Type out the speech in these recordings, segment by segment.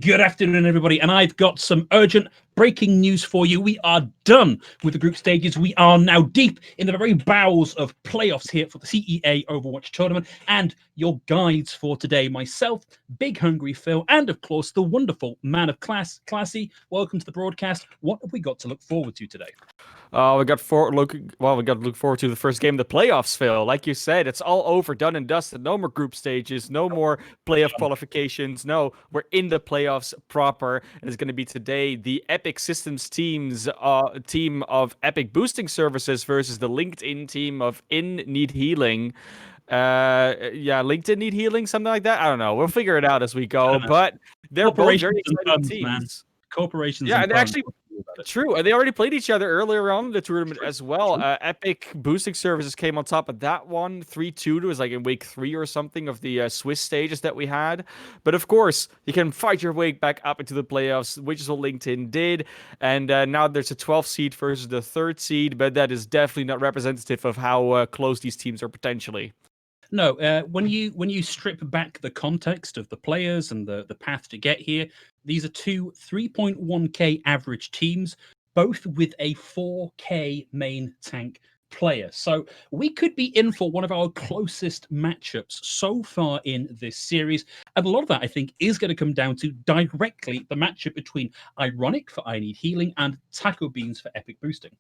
Good afternoon, everybody, and I've got some urgent breaking news for you. We are done with the group stages. We are now deep in the very bowels of playoffs here for the CEA Overwatch tournament, and your guides for today, myself, BiggHungryPhill, and of course, the wonderful ManofClass. Classy, welcome to the broadcast. What have we got to look forward to today? We got to look forward to the first game of the playoffs, Phil. Like you said, it's all over, done and dusted. No more group stages, no more playoff qualifications. No, we're in the playoffs proper, and it's going to be today the Epic Systems team of Epic Boosting Services versus the LinkedIn team of eedHealing. LinkedIn eedHealing, something like that. I don't know. We'll figure it out as we go. But they're both very exciting teams. Man. Corporations, yeah, and actually. True, and they already played each other earlier on in the tournament as well. Epic Boosting Services came on top of that one, 3-2. It was like in week 3 or something of the Swiss stages that we had. But of course, you can fight your way back up into the playoffs, which is what LinkedIn did. And now there's a 12th seed versus the 3rd seed, but that is definitely not representative of how close these teams are potentially. No, when you strip back the context of the players and the path to get here, these are two 3.1k average teams, both with a 4k main tank player. So we could be in for one of our closest matchups so far in this series. And a lot of that, I think, is going to come down to directly the matchup between Ironic for eedHealing and Taco Beans for Epic Boosting.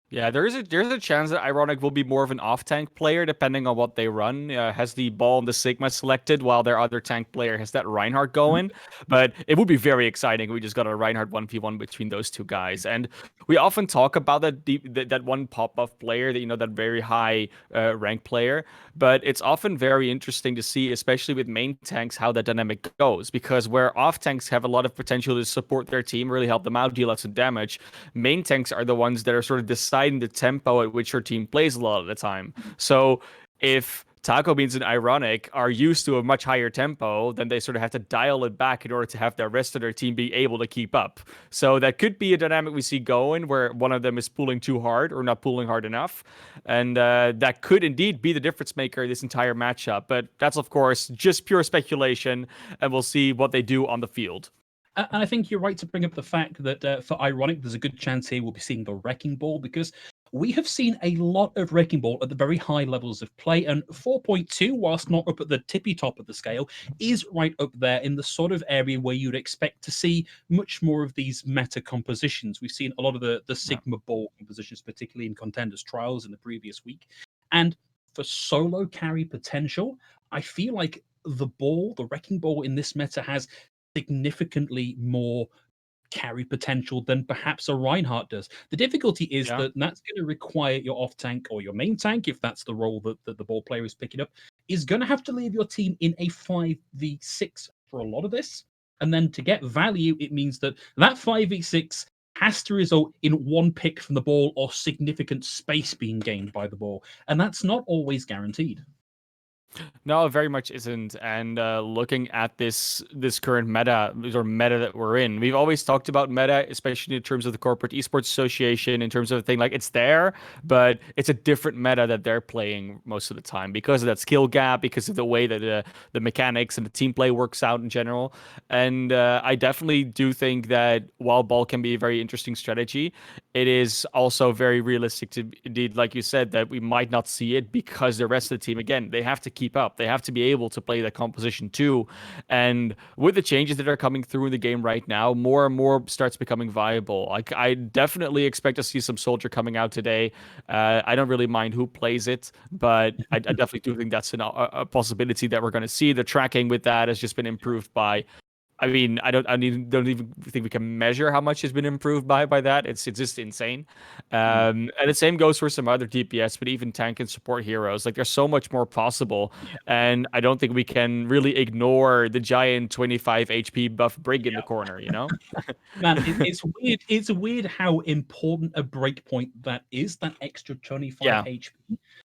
Yeah, there's a chance that Ironic will be more of an off-tank player, depending on what they run. Has the Ball and the Sigma selected, while their other tank player has that Reinhardt going. But it would be very exciting if we just got a Reinhardt 1v1 between those two guys. And we often talk about that one pop-off player, that very high rank player. But it's often very interesting to see, especially with main tanks, how that dynamic goes. Because where off-tanks have a lot of potential to support their team, really help them out, deal out some damage, main tanks are the ones that are sort of deciding the tempo at which your team plays a lot of the time. So if Taco Beans and Ironic are used to a much higher tempo, then they sort of have to dial it back in order to have the rest of their team be able to keep up. So that could be a dynamic we see going where one of them is pulling too hard or not pulling hard enough. And that could indeed be the difference maker this entire matchup. But that's, of course, just pure speculation, and we'll see what they do on the field. And I think you're right to bring up the fact that for Ironic, there's a good chance here we'll be seeing the Wrecking Ball, because we have seen a lot of Wrecking Ball at the very high levels of play. And 4.2, whilst not up at the tippy top of the scale, is right up there in the sort of area where you'd expect to see much more of these meta compositions. We've seen a lot of the Sigma Ball compositions, particularly in Contenders Trials in the previous week. And for solo carry potential, I feel like the Wrecking Ball in this meta has significantly more carry potential than perhaps a Reinhardt does. The difficulty is that that's going to require your off tank or your main tank, if that's the role that the ball player is picking up, is going to have to leave your team in a 5v6 for a lot of this. And then to get value, it means that 5v6 has to result in one pick from the ball or significant space being gained by the ball. And that's not always guaranteed. No, it very much isn't. And looking at this current meta that we're in, we've always talked about meta, especially in terms of the Corporate Esports Association, in terms of a thing like it's there, but it's a different meta that they're playing most of the time because of that skill gap, because of the way that the mechanics and the team play works out in general. And I definitely do think that while ball can be a very interesting strategy, it is also very realistic to indeed, like you said, that we might not see it because the rest of the team, again, they have to keep up. They have to be able to play that composition too. And with the changes that are coming through in the game right now, more and more starts becoming viable. Like, I definitely expect to see some Soldier coming out today. I don't really mind who plays it, but I definitely do think that's a possibility that we're going to see. The tracking with that has just been improved by I mean, I don't even think we can measure how much has been improved by that. It's just insane. And the same goes for some other DPS, but even tank and support heroes. Like, there's so much more possible, and I don't think we can really ignore the giant 25 HP buff Brig in the corner. Man, it's weird. It's weird how important a breakpoint that is. That extra 25 HP.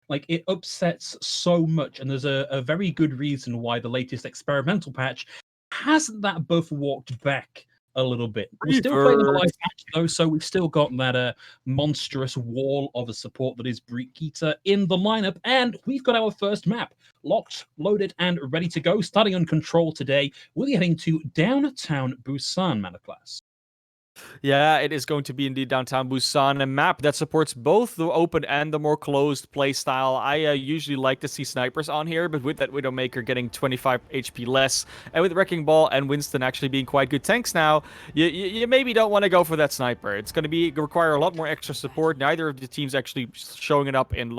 Like, it upsets so much, and there's a very good reason why the latest experimental patch hasn't that buff walked back a little bit. We're still playing the live match though, so we've still got that monstrous wall of a support that is Brigitte in the lineup, and we've got our first map locked, loaded, and ready to go. Starting on control today, we'll be heading to downtown Busan, ManofClass. Yeah, it is going to be indeed downtown Busan, a map that supports both the open and the more closed play style. I usually like to see snipers on here, but with that Widowmaker getting 25 HP less, and with Wrecking Ball and Winston actually being quite good tanks now, you maybe don't want to go for that sniper. It's going to require a lot more extra support. Neither of the teams actually showing it up in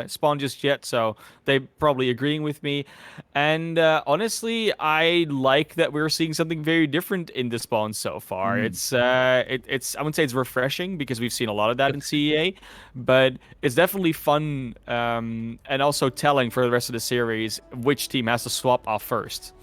spawn just yet, so they probably agreeing with me. And honestly, I like that we're seeing something very different in the spawn so far. It's I wouldn't say it's refreshing because we've seen a lot of that in CEA, but it's definitely fun and also telling for the rest of the series which team has to swap off first.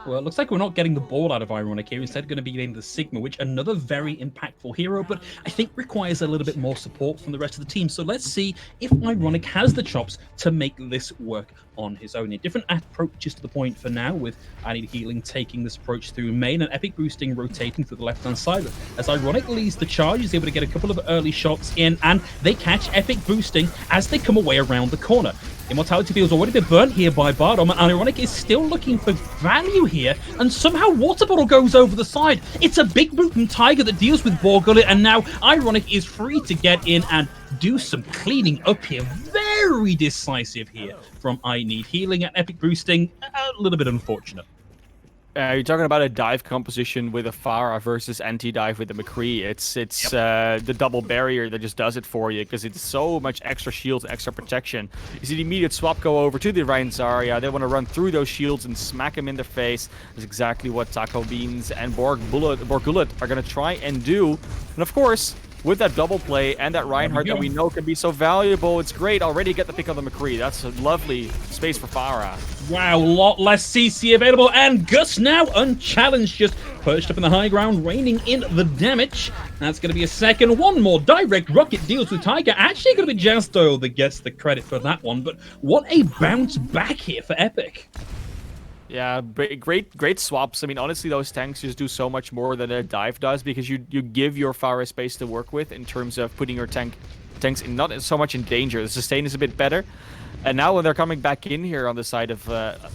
Well, it looks like we're not getting the ball out of Ironic here. Instead, going to be getting the Sigma, which another very impactful hero, but I think requires a little bit more support from the rest of the team. So let's see if Ironic has the chops to make this work on his own. A different approaches to the point for now, with eedHealing taking this approach through main and Epic Boosting rotating through the left-hand side. As Ironic leads the charge, he's able to get a couple of early shots in, and they catch Epic Boosting as they come away around the corner. Immortality Field's already been burnt here by Bardom, and Ironic is still looking for value here, and somehow Water Bottle goes over the side. It's a big boot from Tiger that deals with Borgullet, and now Ironic is free to get in and do some cleaning up here. Very decisive here from eedHealing, and Epic Boosting, a little bit unfortunate. You're talking about a dive composition with a Pharah versus anti-dive with the McCree. It's the double barrier that just does it for you because it's so much extra shields, extra protection. You see the immediate swap go over to the Ryan Zarya. They want to run through those shields and smack him in the face. That's exactly what Taco Beans and Borgullet are going to try and do. And of course, with that double play and that Reinhardt that we know can be so valuable, it's great. Already get the pick on the McCree. That's a lovely space for Pharah. Wow, a lot less CC available, and Gus now unchallenged, just perched up in the high ground, reining in the damage. That's going to be a second. One more direct rocket deals with Tiger. Actually going to be Jasto that gets the credit for that one, but what a bounce back here for Epic. Yeah, great swaps. I mean, honestly, those tanks just do so much more than a dive does because you give your Pharah space to work with in terms of putting your tanks in not so much in danger. The sustain is a bit better. And now when they're coming back in here on the side of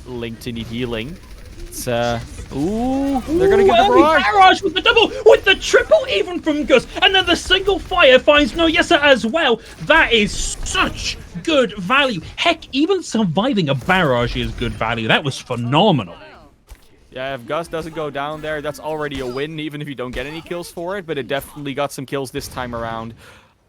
Link to eedHealing, it's ooh, they're gonna get the barrage with the double, with the triple even from Gus, and then the single fire finds Noyesa as well. That is such good value. Heck, even surviving a barrage is good value. That was phenomenal. Yeah, if Gus doesn't go down there, that's already a win, even if you don't get any kills for it, but it definitely got some kills this time around.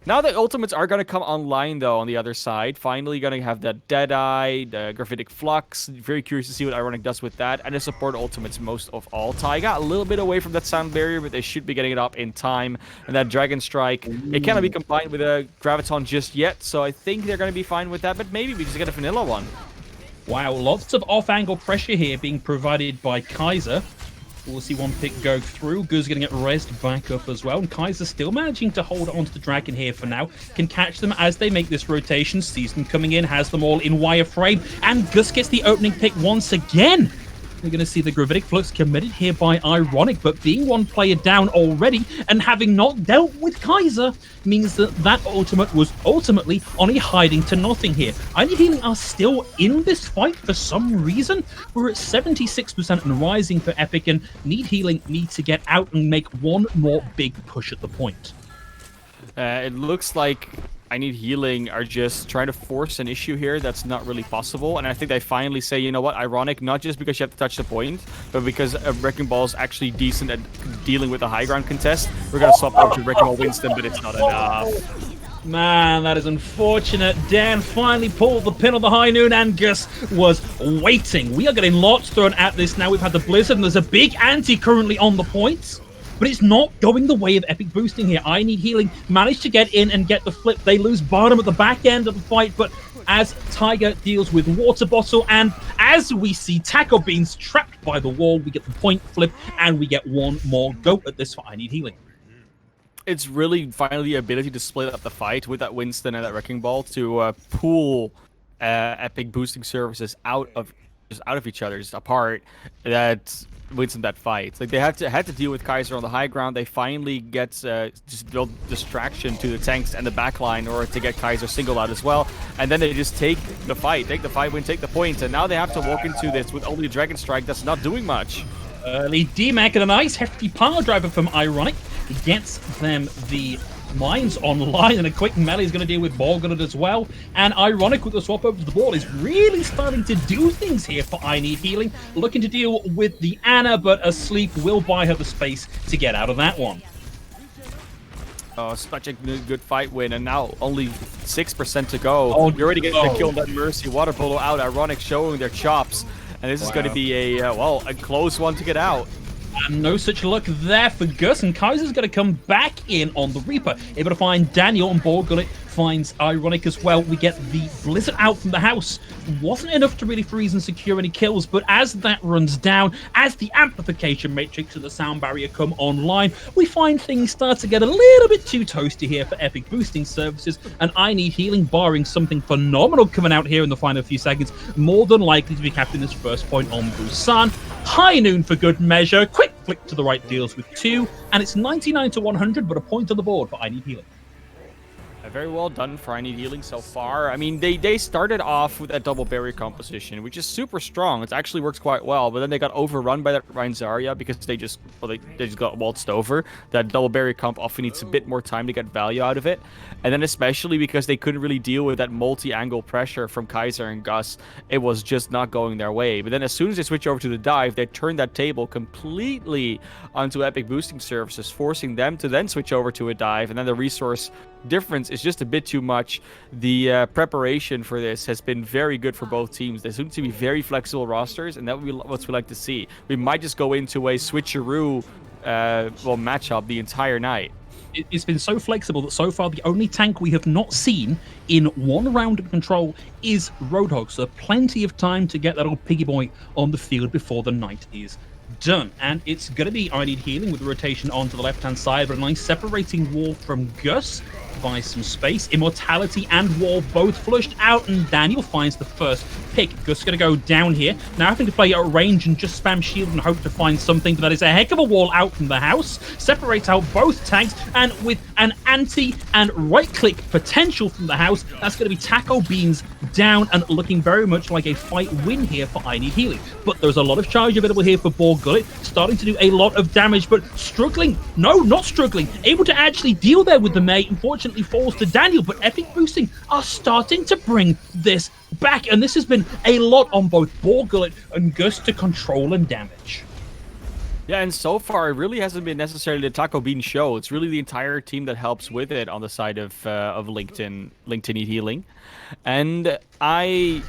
Now the ultimates are going to come online, though, on the other side. Finally going to have that Deadeye, the Graphitic Flux. Very curious to see what Ironic does with that. And the support ultimates most of all. Taiga a little bit away from that sound barrier, but they should be getting it up in time. And that Dragon Strike, it cannot be combined with a Graviton just yet. So I think they're going to be fine with that, but maybe we just get a vanilla one. Wow, lots of off-angle pressure here being provided by Kaiser. We'll see one pick go through. Guz getting it rezzed back up as well. And Kaiser still managing to hold on to the Dragon here for now. Can catch them as they make this rotation. Sees them coming in, has them all in wireframe. And Gus gets the opening pick once again. We're going to see the Gravitic Flux committed here by Ironic, but being one player down already and having not dealt with Kaiser means that that ultimate was ultimately on a hiding to nothing here. eedHealing are still in this fight for some reason. We're at 76% and rising for Epic, and eedHealing need to get out and make one more big push at the point. It looks like eedHealing are just trying to force an issue here that's not really possible, and I think they finally say, you know what, Ironic, not just because you have to touch the point, but because Wrecking Ball is actually decent at dealing with the high ground contest, we're going to swap out to Wrecking Ball Winston, but it's not enough. Man, that is unfortunate. Dan finally pulled the pin on the high noon, and Gus was waiting. We are getting lots thrown at this now. We've had the Blizzard, and there's a big anti currently on the points. But it's not going the way of Epic Boosting here. eedHealing managed to get in and get the flip. They lose Bottom at the back end of the fight, but as Tiger deals with Water Bottle, and as we see Taco Beans trapped by the wall, we get the point flip, and we get one more go at this for eedHealing. It's really finally the ability to split up the fight with that Winston and that Wrecking Ball to pull Epic boosting services out of just out of each other, just apart, that wins in that fight. Like they had to deal with Kaiser on the high ground. They finally get just build distraction to the tanks and the backline in order to get Kaiser singled out as well. And then they just take the fight win, take the point. And now they have to walk into this with only a Dragon Strike that's not doing much. Early DMAC and a nice hefty power driver from Ironic. He gets them the mines online, and a quick melee is going to deal with Borgullet as well. And Ironic with the swap over to the ball is really starting to do things here for eedHealing. Looking to deal with the Ana, but a sleep will buy her the space to get out of that one. Oh, such a good fight win, and now only 6% to go. Oh, you're already getting the kill on that Mercy. Water Polo out, Ironic showing their chops. And this is going to be a close one to get out. And no such luck there for Gus, and Kaiser's going to come back in on the Reaper. Able to find Daniel, and Borgullet finds Ironic as well. We get the Blizzard out from the house. Wasn't enough to really freeze and secure any kills, but as that runs down, as the amplification matrix and the sound barrier come online, we find things start to get a little bit too toasty here for Epic boosting services, and eedHealing, barring something phenomenal coming out here in the final few seconds, more than likely to be capturing this first point on Busan. High noon for good measure. Quick flick to the right deals with 2, and it's 99 to 100, but a point on the board for eedHealing. Very well done for eedHealing so far. I mean, they started off with that double barrier composition, which is super strong. It actually works quite well, but then they got overrun by that Rein Zarya because they just got waltzed over. That double barrier comp often needs a bit more time to get value out of it. And then especially because they couldn't really deal with that multi-angle pressure from Kaiser and Gus, it was just not going their way. But then as soon as they switch over to the dive, they turned that table completely onto Epic boosting services, forcing them to then switch over to a dive, and then the resource difference is just a bit too much. The preparation for this has been very good for both teams. There seem to be very flexible rosters, and that would be what we like to see. We might just go into a switcheroo matchup the entire night. It's been so flexible that so far the only tank we have not seen in one round of control is Roadhog, so plenty of time to get that old piggy boy on the field before the night is done. And it's going to be eedHealing with the rotation onto the left-hand side, but a nice separating wall from Gus buys some space. Immortality and wall both flushed out, and Daniel finds the first pick. Gus is going to go down here, now having to play at range and just spam shield and hope to find something, but that is a heck of a wall out from the house. Separates out both tanks, and with an anti and right-click potential from the house, that's going to be Taco Beans down, and looking very much like a fight win here for eedHealing. But there's a lot of charge available here for Borgullet, starting to do a lot of damage, but struggling. No, not struggling. Able to actually deal there with the May. Unfortunately, falls to Daniel, but Epic Boosting are starting to bring this back, and this has been a lot on both Borgullet and Gus to control and damage. Yeah, and so far it really hasn't been necessarily the Taco Bean show. It's really the entire team that helps with it on the side of LinkedIn eedHealing. And I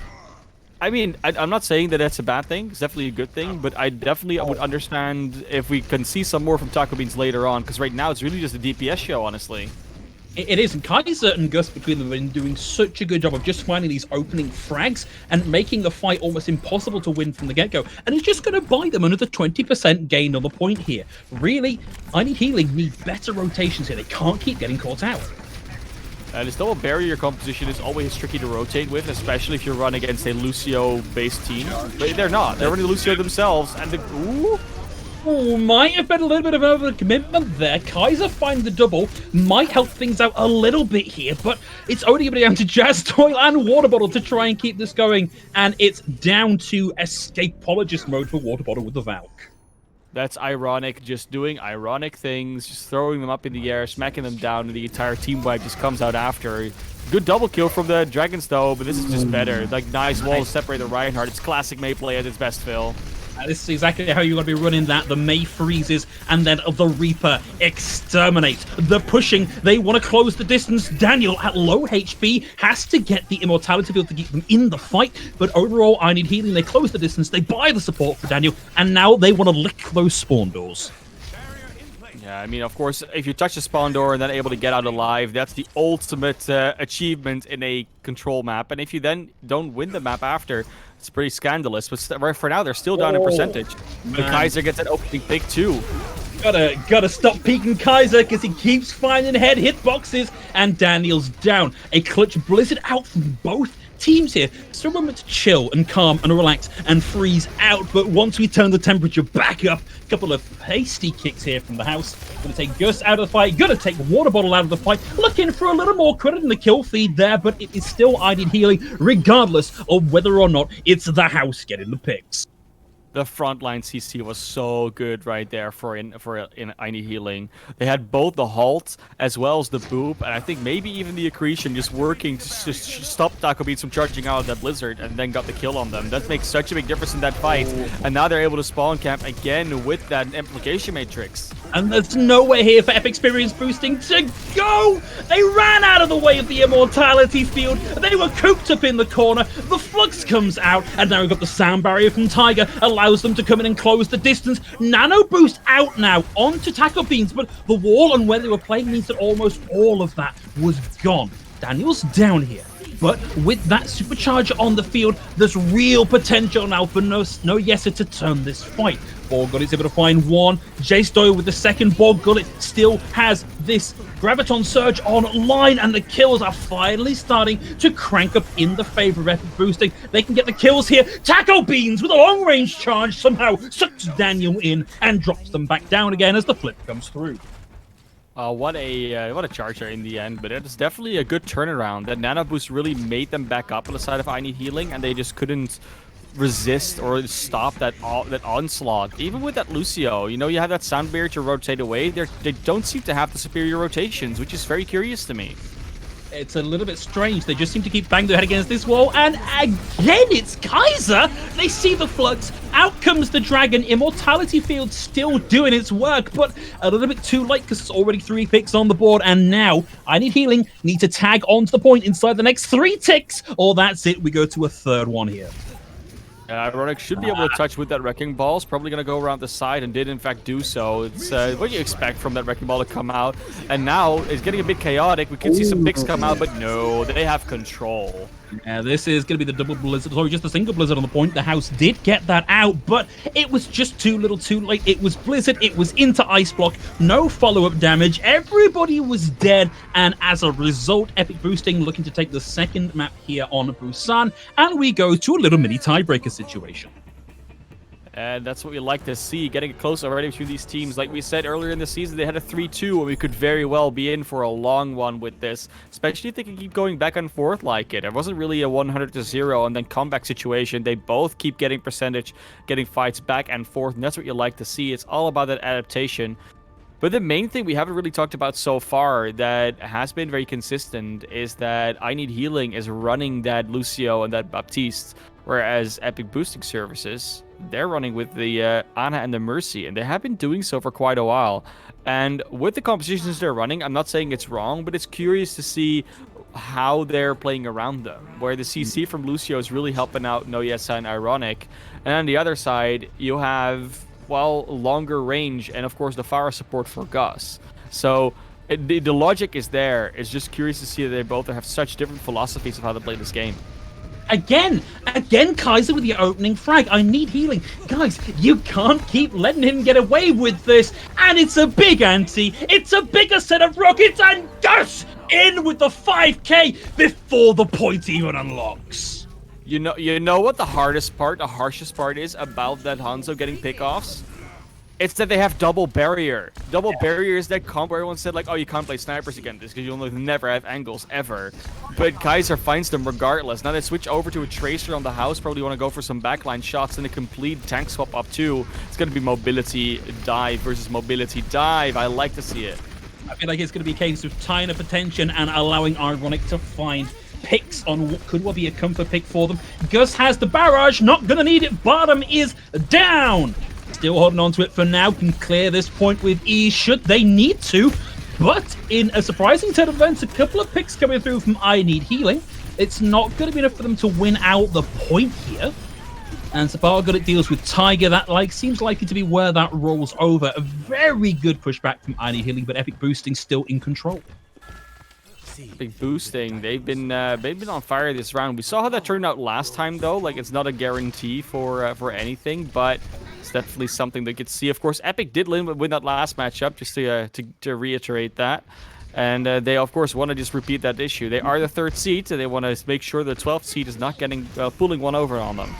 mean, I'm not saying that that's a bad thing. It's definitely a good thing, but I definitely would understand if we can see some more from Taco Beans later on, because right now it's really just a DPS show, honestly. It is, and Kaiser and Gus between them have been doing such a good job of just finding these opening frags and making the fight almost impossible to win from the get-go. And it's just going to buy them another 20% gain on the point here. Really, eedHealing need better rotations here. They can't keep getting caught out. This double barrier composition is always tricky to rotate with, especially if you run against a Lucio-based team. But they're not. They're running Lucio themselves, and ooh. Oh, might have been a little bit of overcommitment there. Kaiser finds the double, might help things out a little bit here, but it's only going to be down to Jazz Toil and Water Bottle to try and keep this going, and it's down to escapologist mode for Water Bottle with the Valk. That's Ironic, just doing ironic things, just throwing them up in the air, smacking them down, and the entire team wipe just comes out after. Good double kill from the Dragons though, but this is just better. Like, nice wall to separate the Reinhardt. It's classic May play at its best, Phil. This is exactly how you're going to be running that. The May freezes, and then the Reaper exterminates. The pushing, they want to close the distance. Daniel, at low HP, has to get the immortality field to keep them in the fight. But overall, eedHealing, they close the distance, they buy the support for Daniel, and now they want to lick those spawn doors. Yeah, I mean, of course, if you touch the spawn door and then able to get out alive, that's the ultimate achievement in a control map. And if you then don't win the map after, it's pretty scandalous. But for now, they're still down in percentage. But Kaiser gets that opening pick too. Gotta stop peeking Kaiser because he keeps finding head hitboxes, and Daniel's down. A clutch Blizzard out from both teams here, still a moment to chill and calm and relax and freeze out. But once we turn the temperature back up, a couple of hasty kicks here from the house. Gonna take Gus out of the fight, gonna take Water Bottle out of the fight, looking for a little more credit in the kill feed there, but it is still eedHealing, regardless of whether or not it's the house getting the picks. The frontline CC was so good right there for eedHealing. They had both the halt as well as the boop, and I think maybe even the accretion just working to just stop Taco Beans from charging out of that blizzard, and then got the kill on them. That makes such a big difference in that fight. And now they're able to spawn camp again with that implication matrix. And there's nowhere here for experience boosting to go! They ran out of the way of the immortality field. They were cooped up in the corner. The flux comes out, and now we've got the sound barrier from Tiger, allows them to come in and close the distance. Nano boost out now onto Taco Beans, but the wall and where they were playing means that almost all of that was gone. Daniel's down here. But with that supercharger on the field, there's real potential now for No Yesa to turn this fight. Ball Gullet's able to find one. Jace Doyle with the second. Ball Gullet still has this Graviton Surge online, and the kills are finally starting to crank up in the favor of Epic Boosting. They can get the kills here. Taco Beans with a long-range charge somehow sucks Daniel in and drops them back down again as the flip comes through. What a charger in the end, but it's definitely a good turnaround. That nano boost really made them back up on the side of eedHealing, and they just couldn't resist or stop that onslaught. Even with that Lucio, you know, you have that sound barrier to rotate away. They don't seem to have the superior rotations, which is very curious to me. It's a little bit strange. They just seem to keep banging their head against this wall. And again, it's Kaiser. They see the flux. Out comes the dragon. Immortality field still doing its work, but a little bit too late because it's already 3 picks on the board. And now eedHealing need to tag onto the point inside the next 3 ticks, or that's it. We go to a third one here. Ironic should be able to touch with that Wrecking Ball. It's probably going to go around the side and did in fact do so. It's what you expect from that Wrecking Ball to come out. And now it's getting a bit chaotic. We could see some picks come out, but no, they have control. Yeah, this is going to be the double blizzard. Sorry, just a single blizzard on the point. The house did get that out, but it was just too little too late. It was blizzard. It was into ice block. No follow-up damage. Everybody was dead. And as a result, Epic Boosting looking to take the second map here on Busan. And we go to a little mini tiebreaker situation. And that's what we like to see, getting close already between these teams. Like we said earlier in the season, they had a 3-2, and we could very well be in for a long one with this, especially if they can keep going back and forth like it. It wasn't really a 100-0 and then comeback situation. They both keep getting percentage, getting fights back and forth, and that's what you like to see. It's all about that adaptation. But the main thing we haven't really talked about so far that has been very consistent is that eedHealing is running that Lucio and that Baptiste, whereas Epic Boosting Services, they're running with the Ana and the Mercy, and they have been doing so for quite a while. And with the compositions they're running, I'm not saying it's wrong, but it's curious to see how they're playing around them, where the CC from Lucio is really helping out No Yesa and Ironic. And on the other side, you have, well, longer range and, of course, the fire support for Gus. So the logic is there. It's just curious to see that they both have such different philosophies of how to play this game. Again, Kaiser with the opening frag. eedHealing. Guys, you can't keep letting him get away with this. And it's a big ante. It's a bigger set of rockets. And Gus in with the 5k before the point even unlocks. You know what the harshest part is about that Hanzo getting pickoffs? It's that they have double barrier. Double barrier is that comp where everyone said, like, oh, you can't play snipers against this because you'll never have angles, ever. But Kaiser finds them regardless. Now they switch over to a Tracer on the house. Probably want to go for some backline shots and a complete tank swap up too. It's going to be mobility dive versus mobility dive. I like to see it. I feel like it's going to be a case of tying up attention and allowing Ironic to find picks on what could be a comfort pick for them. Gus has the barrage. Not going to need it. Bottom is down. Still holding on to it for now, can clear this point with ease should they need to. But in a surprising turn of events, a couple of picks coming through from eedHealing. It's not going to be enough for them to win out the point here. And so far good it deals with Tiger. That seems likely to be where that rolls over. A very good pushback from eedHealing, but Epic Boosting still in control. Big boosting. They've been on fire this round. We saw how that turned out last time though. Like, it's not a guarantee for anything, but it's definitely something they could see. Of course, Epic did win that last matchup, just to reiterate that. And they, of course, want to just repeat that issue. They are the third seed, so they want to make sure the 12th seed is not getting pulling one over on them.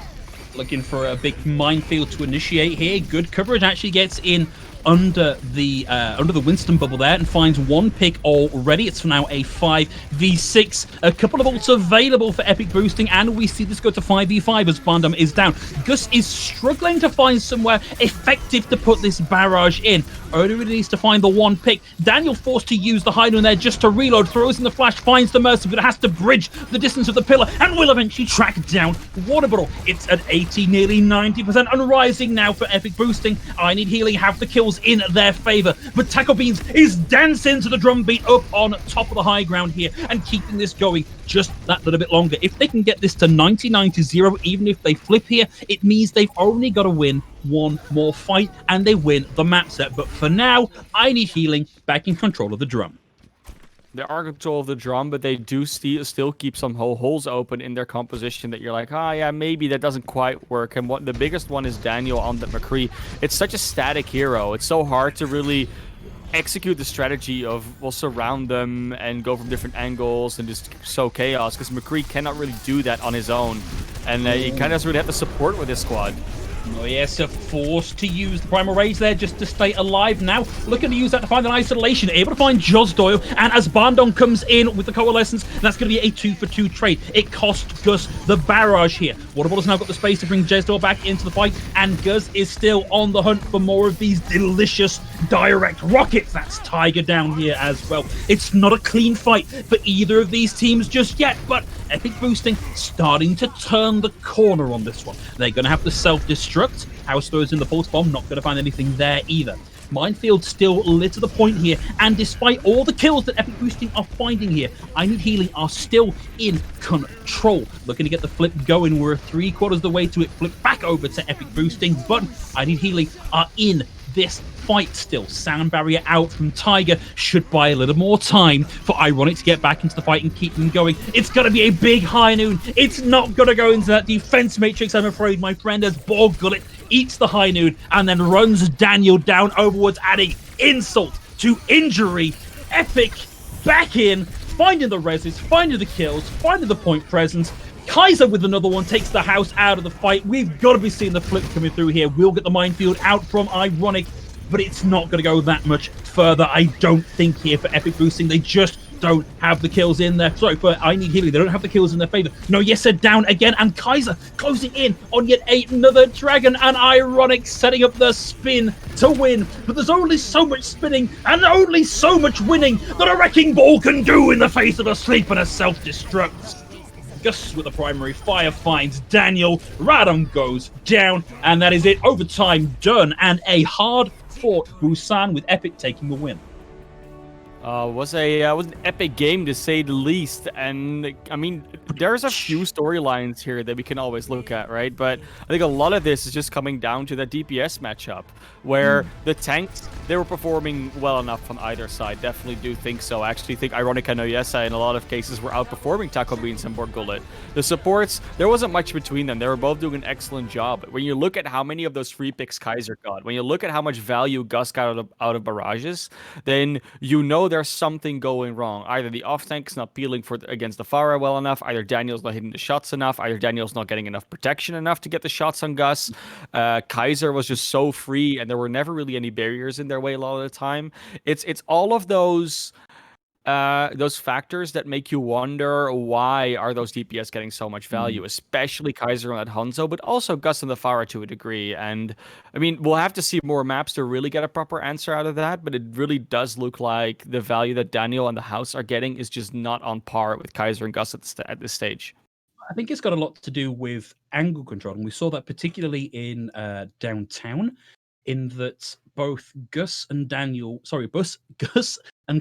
Looking for a big minefield to initiate here. Good coverage, actually gets in under the Winston bubble there and finds one pick already. It's now a 5v6. A couple of ults available for epic boosting, and we see this go to 5v5 as Bandam is down. Gus is struggling to find somewhere effective to put this barrage in. Only really needs to find the one pick. Daniel forced to use the hide in there just to reload, throws in the flash, finds the mercy, but has to bridge the distance of the pillar and will eventually track down Water Bottle. It's at 80, nearly 90%, and rising now for epic boosting. I Need Healing have the kills in their favor, but Taco Beans is dancing to the drum beat up on top of the high ground here and keeping this going just that little bit longer. If they can get this to 90-0, even if they flip here, it means they've only got to win one more fight and they win the map set. But for now, I Need Healing back in control of the drum. They are in control of the drum, but they do still keep some holes open in their composition that you're like, yeah, maybe that doesn't quite work. And the biggest one is Daniel on the McCree. It's such a static hero. It's so hard to really execute the strategy of, we'll surround them and go from different angles and just sow chaos, because McCree cannot really do that on his own. And he kind of doesn't really have the support with his squad. Oh yes, forced to use the Primal Rage there just to stay alive now. Looking to use that to find an isolation, able to find Joz Doyle, and as Bandon comes in with the Coalescence, that's going to be a 2-for-2 trade. It cost Gus the barrage here. Waterbottle's now got the space to bring Joz Doyle back into the fight, and Gus is still on the hunt for more of these delicious direct rockets. That's Tiger down here as well. It's not a clean fight for either of these teams just yet, but Epic Boosting starting to turn the corner on this one. They're going to have to self-destruct. House throws in the pulse bomb, not going to find anything there either. Minefield still lit to the point here, and despite all the kills that Epic Boosting are finding here, I Need Healing are still in control. Looking to get the flip going. We're 3/4 of the way to it. Flip back over to Epic Boosting, but I Need Healing are in this fight still. Sound barrier out from Tiger should buy a little more time for Ironic to get back into the fight and keep them going. It's going to be a big high noon. It's not going to go into that defense matrix, I'm afraid, my friend, as Borg Gullet eats the high noon and then runs Daniel down overwards, adding insult to injury. Epic back in, finding the reses, finding the kills, finding the point presence. Kaiser with another one takes the house out of the fight. We've got to be seeing the flip coming through here. We'll get the minefield out from Ironic, but it's not going to go that much further, I don't think, here for Epic Boosting. They just don't have the kills in there. Sorry, for I Need Healing, they don't have the kills in their favor. No, yes, they're down again, and Kaiser closing in on yet another dragon, and Ironic setting up the spin to win. But there's only so much spinning and only so much winning that a Wrecking Ball can do in the face of a sleep and a self-destruct. Gus with the primary fire finds Daniel. Radom goes down, and that is it. Overtime done, and a hard-fought Busan with Epic taking the win. Was an epic game, to say the least. And I mean, there's a few storylines here that we can always look at, right? But I think a lot of this is just coming down to that DPS matchup, where the tanks, they were performing well enough on either side. Definitely do think so. I actually think Ironic and Oyesa in a lot of cases were outperforming Taco Beans and Borgullet. The supports, there wasn't much between them. They were both doing an excellent job. When you look at how many of those free picks Kaiser got, when you look at how much value Gus got out of barrages, then you know there's something going wrong. Either the off tank's not peeling against the Pharah well enough, either Daniel's not hitting the shots enough, either Daniel's not getting enough protection enough to get the shots on Gus. Kaiser was just so free, and there were never really any barriers in their way a lot of the time. It's all of those factors that make you wonder, why are those DPS getting so much value, especially Kaiser on that Hanzo, but also Gus and the Pharah to a degree. And I mean, we'll have to see more maps to really get a proper answer out of that, but it really does look like the value that Daniel and the house are getting is just not on par with Kaiser and Gus at this stage. I think it's got a lot to do with angle control, and we saw that particularly in downtown, in that both Gus and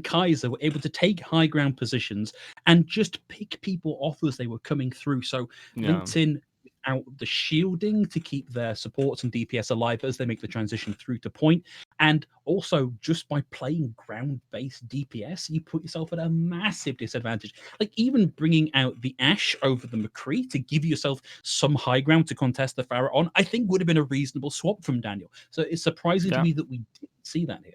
Kaiser were able to take high ground positions and just pick people off as they were coming through. So LinkedIn out the shielding to keep their supports and DPS alive as they make the transition through to point. And also, just by playing ground-based DPS, you put yourself at a massive disadvantage. Like, even bringing out the Ashe over the McCree to give yourself some high ground to contest the Pharah on, I think would have been a reasonable swap from Daniel. So it's surprising to me that we didn't see that here.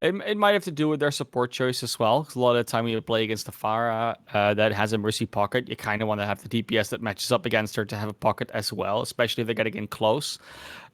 It might have to do with their support choice as well. Because a lot of the time when you play against the Pharah that has a Mercy pocket, you kind of want to have the DPS that matches up against her to have a pocket as well, especially if they're getting in close.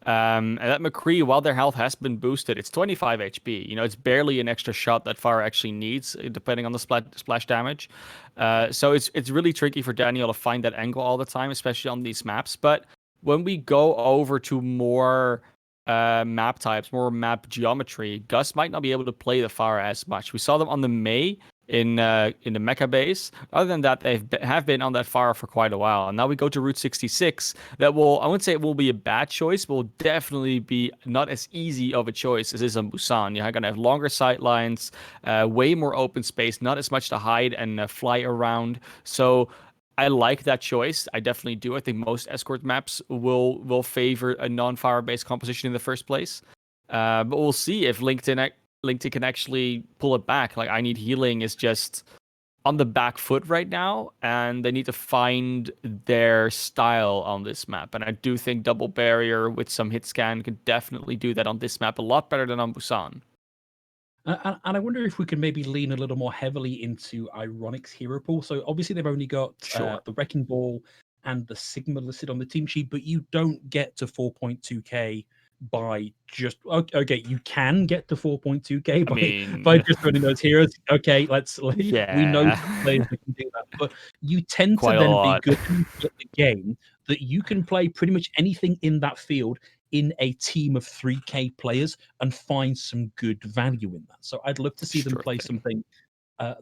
And that McCree, while their health has been boosted, it's 25 HP. You know, it's barely an extra shot that Pharah actually needs, depending on the splash damage. So it's really tricky for Daniel to find that angle all the time, especially on these maps. But when we go over to more map types, more map geometry, Gus might not be able to play the Pharah as much. We saw them on the Mei in the Mecha base. Other than that, have been on that Pharah for quite a while. And now we go to Route 66. That will, I wouldn't say it will be a bad choice, but will definitely be not as easy of a choice as is on Busan. You're gonna have longer sight lines, way more open space, not as much to hide and fly around. So I like that choice. I definitely do. I think most escort maps will favor a non-Pharah based composition in the first place. But we'll see if LinkedIn can actually pull it back. Like, eedHealing is just on the back foot right now, and they need to find their style on this map. And I do think Double Barrier with some hit scan can definitely do that on this map a lot better than on Busan. And I wonder if we can maybe lean a little more heavily into Ironic's hero pool. So obviously they've only got the Wrecking Ball and the Sigma listed on the team sheet, but you don't get to 4.2k by just okay. You can get to 4.2k by just running those heroes. Okay, we know yeah, some players that can do that, but you tend Quite to a then lot. be good at the game that you can play pretty much anything in that field in a team of 3k players and find some good value in that. So I'd love to see them Sure play thing. something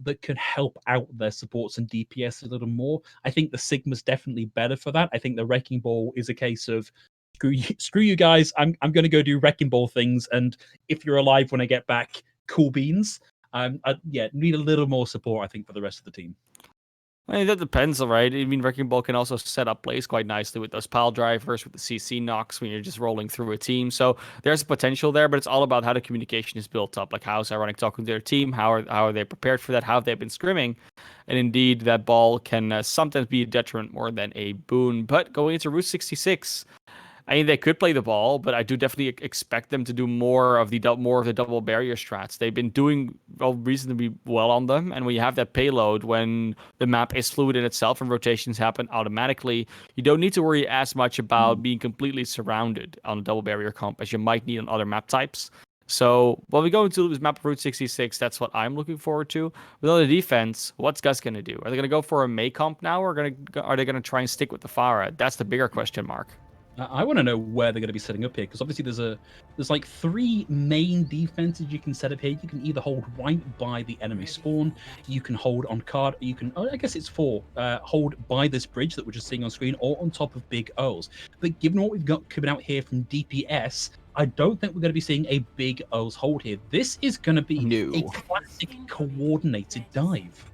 that can help out their supports and DPS a little more. I think the Sigma's definitely better for that. I think the Wrecking Ball is a case of screw you guys. I'm going to go do Wrecking Ball things, and if you're alive when I get back, cool beans. Yeah, need a little more support, I think, for the rest of the team. I mean, that depends, all right. I mean, Wrecking Ball can also set up plays quite nicely with those pile drivers, with the CC knocks when you're just rolling through a team. So there's a potential there, but it's all about how the communication is built up. Like, how's Ironic talking to their team? How are they prepared for that? How have they been scrimming? And indeed, that ball can sometimes be a detriment more than a boon. But going into Route 66, I mean, they could play the ball, but I do definitely expect them to do more of the double barrier strats. They've been doing reasonably well on them, and when you have that payload, when the map is fluid in itself and rotations happen automatically, you don't need to worry as much about being completely surrounded on a double barrier comp as you might need on other map types. So when we go into this map of Route 66, that's what I'm looking forward to. With on the defense, what's Gus gonna do? Are they gonna go for a May comp now, or are they gonna try and stick with the Pharah? That's the bigger question mark. I want to know where they're going to be setting up here, because obviously there's like 3 main defenses you can set up here. You can either hold right by the enemy spawn, you can hold on card, you can I guess it's 4 hold by this bridge that we're just seeing on screen, or on top of big O's. But given what we've got coming out here from DPS, I don't think we're going to be seeing a big O's hold here. This is going to be a classic coordinated dive.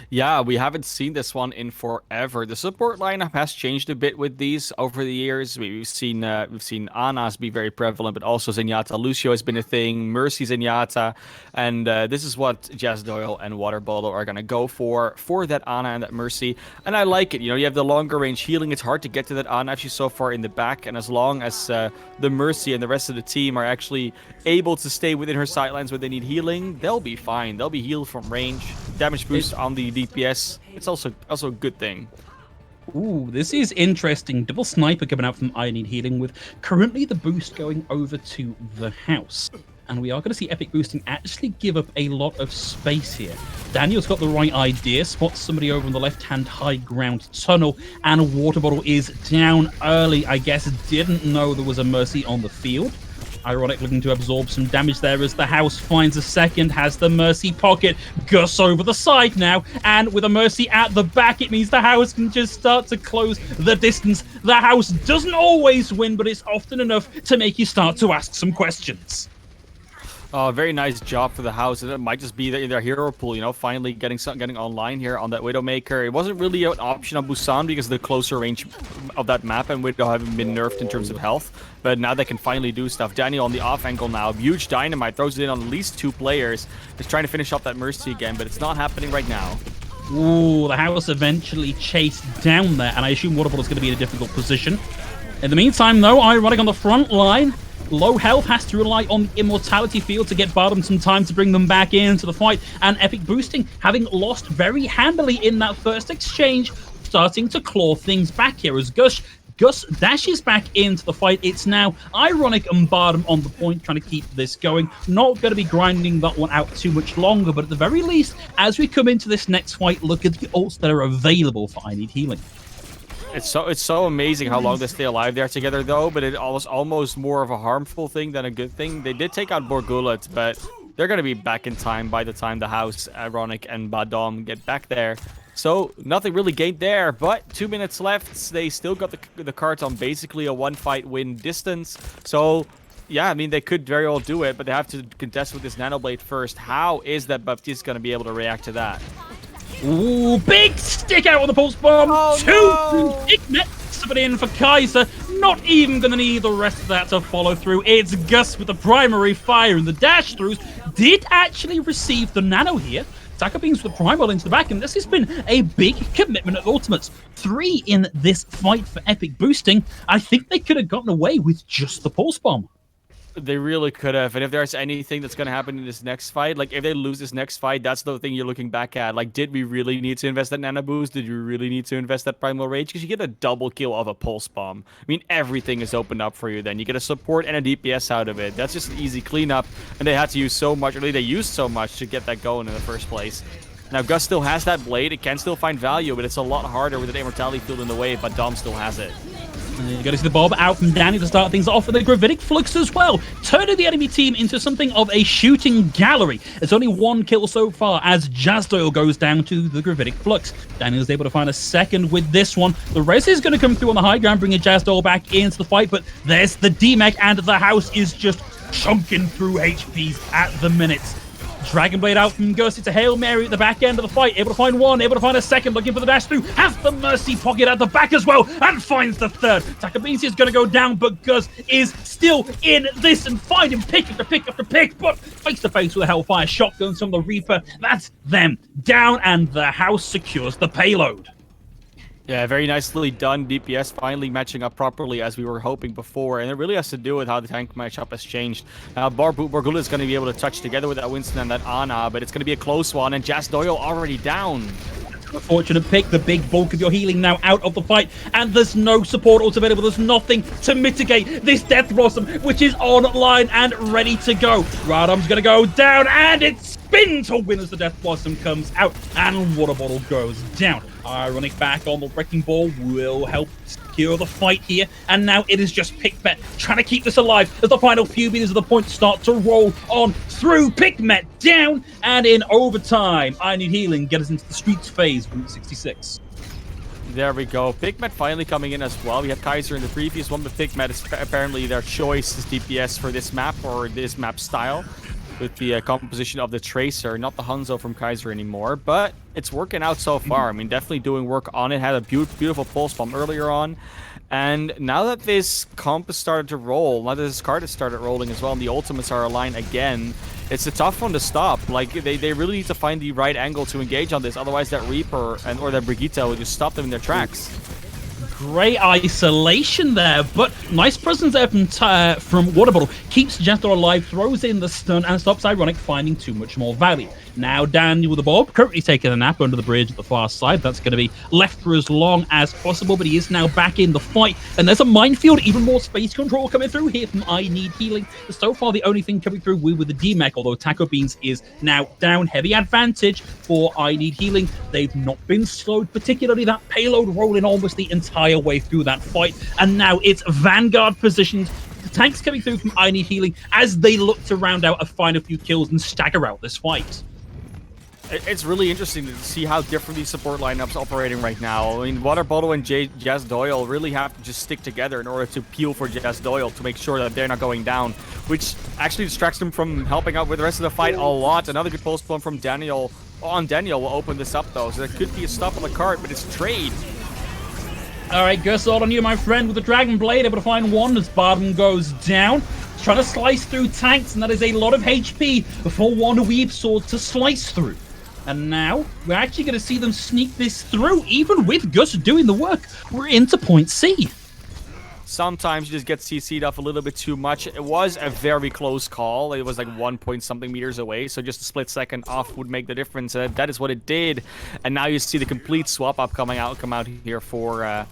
Yeah, we haven't seen this one in forever. The support lineup has changed a bit with these over the years. We've seen Anas be very prevalent, but also Zenyatta. Lucio has been a thing. Mercy Zenyatta, and this is what Jazz Doyle and Water Bottle are gonna go for that Ana and that Mercy. And I like it. You know, you have the longer range healing. It's hard to get to that Ana if she's so far in the back, and as long as the Mercy and the rest of the team are actually able to stay within her sightlines when they need healing, they'll be fine. They'll be healed from range. Damage boost on the DPS. It's also a good thing. Ooh, this is interesting. Double sniper coming out from eedHealing, with currently the boost going over to the house. And we are going to see epic boosting actually give up a lot of space here. Daniel's got the right idea, spots somebody over on the left-hand high ground tunnel, and a water bottle is down early. I guess didn't know there was a Mercy on the field. Ironic looking to absorb some damage there as the house finds a second, has the Mercy pocket. Gus over the side now, and with a Mercy at the back, it means the house can just start to close the distance. The house doesn't always win, but it's often enough to make you start to ask some questions. Very nice job for the house. It might just be their hero pool, you know, finally getting online here on that Widowmaker. It wasn't really an option on Busan because of the closer range of that map, and Widow haven't been nerfed in terms of health. But now they can finally do stuff. Daniel on the off angle now. Huge dynamite. Throws it in on at least 2 players. He's trying to finish off that Mercy again, but it's not happening right now. Ooh, the house eventually chased down there, and I assume Water Bottle's going to be in a difficult position. In the meantime, though, Ironic on the front line, low health, has to rely on the immortality field to get Bardom some time to bring them back into the fight. And Epic Boosting, having lost very handily in that first exchange, starting to claw things back here as Gus dashes back into the fight. It's now Ironic and Bardom on the point, trying to keep this going. Not going to be grinding that one out too much longer, but at the very least, as we come into this next fight, look at the ults that are available for eedHealing. It's so amazing how long they stay alive there together, though, but it was almost more of a harmful thing than a good thing. They did take out Borgullet, but they're going to be back in time by the time the house, Ironic, and Bardom get back there. So, nothing really gained there, but 2 minutes left. They still got the cards on basically a one-fight win distance. So, yeah, I mean, they could very well do it, but they have to contest with this Nanoblade first. How is that Baptiste going to be able to react to that? Ooh, big stick out on the pulse bomb. Oh, Two Ignite it in for Kaiser. Not even going to need the rest of that to follow through. It's Gus with the primary fire, and the dash throughs did actually receive the nano here. Taco Beans with the primal into the back, and this has been a big commitment of ultimates. 3 in this fight for Epic Boosting. I think they could have gotten away with just the pulse bomb. They really could have. And if there's anything that's going to happen in this next fight, like if they lose this next fight, that's the thing you're looking back at. Like, did we really need to invest that Nano Boost? Did you really need to invest that Primal Rage? Because you get a double kill of a Pulse Bomb. I mean, everything is opened up for you then. You get a support and a DPS out of it. That's just an easy cleanup. And they had to use so much, or they used so much to get that going in the first place. Now, Gus still has that blade. It can still find value, but it's a lot harder with the Immortality field in the way, but Dom still has it. You got to see the Bob out from Danny to start things off, and the Gravitic Flux as well, turning the enemy team into something of a shooting gallery. It's only 1 kill so far as Jazdoyle goes down to the Gravitic Flux. Danny is able to find a second with this one. The res is going to come through on the high ground, bringing Jazdoyle back into the fight, but there's the D-Mech, and the house is just chunking through HPs at the minute. Dragon Blade out from Gus. It's a Hail Mary at the back end of the fight. Able to find one, able to find a second, looking for the dash through. Has the Mercy pocket at the back as well, and finds the third. Takabisi is going to go down, but Gus is still in this and finding pick after pick after pick, but face to face with a Hellfire shotgun from the Reaper. That's them down, and the house secures the payload. Yeah, very nicely done. DPS finally matching up properly as we were hoping before, and it really has to do with how the tank matchup has changed. Now, Borgula is going to be able to touch together with that Winston and that Ana, but it's going to be a close one, and Jazdoyle already down. A fortunate pick, the big bulk of your healing now out of the fight, and there's no support ult available. There's nothing to mitigate this Death Blossom, which is online and ready to go. Radom's going to go down, and it spins to win as the Death Blossom comes out, and Water Bottle goes down. Ironic back on the Wrecking Ball will help secure the fight here, and now it is just Pikmet trying to keep this alive as the final few meters of the point start to roll on through. Pikmet down, and in overtime, eedHealing get us into the streets phase, Route 66. There we go. Pikmet finally coming in as well. We had Kaiser in the previous one, but Pikmet is apparently their choice as DPS for this map, or this map style, with the composition of the Tracer, not the Hanzo from Kaiser anymore, but it's working out so far. I mean, definitely doing work on it. Had a beautiful pulse bomb earlier on, and now that this comp has started to roll, now that this card has started rolling as well, and the ultimates are aligned again, it's a tough one to stop. Like, they really need to find the right angle to engage on this, otherwise that Reaper or that Brigitte will just stop them in their tracks. Great isolation there, but nice presence there from Water Bottle. Keeps Jethro alive, throws in the stun, and stops Ironic finding too much more value. Now Danny with the Bob, currently taking a nap under the bridge at the far side. That's going to be left for as long as possible, but he is now back in the fight. And there's a minefield, even more space control coming through here from eedHealing. So far, the only thing coming through with the D-Mech, although Taco Beans is now down. Heavy advantage for eedHealing. They've not been slowed, particularly that payload rolling almost the entire way through that fight. And now it's Vanguard positions. The tanks coming through from eedHealing as they look to round out a final few kills and stagger out this fight. It's really interesting to see how different these support lineups operating right now. I mean, Water Bottle and Jazdoyle really have to just stick together in order to peel for Jazdoyle to make sure that they're not going down, which actually distracts them from helping out with the rest of the fight a lot. Another good pulse bomb from Daniel on Daniel will open this up, though, so there could be a stop on the card, but it's trade. All right, Gus, all on you, my friend, with the Dragon Blade, able to find one as Bardom goes down. He's trying to slice through tanks, and that is a lot of HP before one Weave Sword to slice through. And now, we're actually going to see them sneak this through, even with Gus doing the work. We're into point C. Sometimes you just get CC'd off a little bit too much. It was a very close call. It was like 1 point something meters away, so just a split second off would make the difference. That is what it did, and now you see the complete swap up come out here for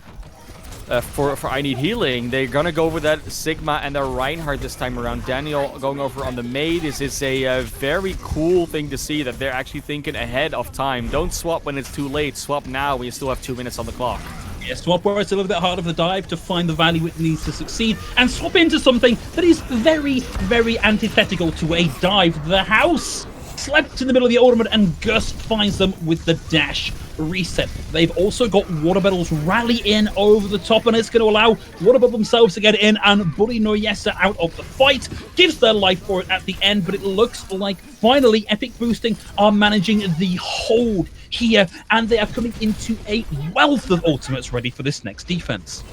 eedHealing. They're gonna go over that Sigma and the Reinhardt this time around. Daniel going over on the maid. This is a very cool thing to see that they're actually thinking ahead of time. Don't swap when it's too late. Swap now when you still have 2 minutes on the clock. Yeah, swap where it's a little bit harder of the dive to find the value it needs to succeed, and swap into something that is very, very antithetical to a dive. The house slept in the middle of the ultimate, and Gus finds them with the dash reset. They've also got Water Bottles rally in over the top, and it's going to allow Water Bottle themselves to get in and bully Noyesa out of the fight. Gives their life for it at the end, but it looks like finally Epic Boosting are managing the hold here, and they are coming into a wealth of ultimates ready for this next defense.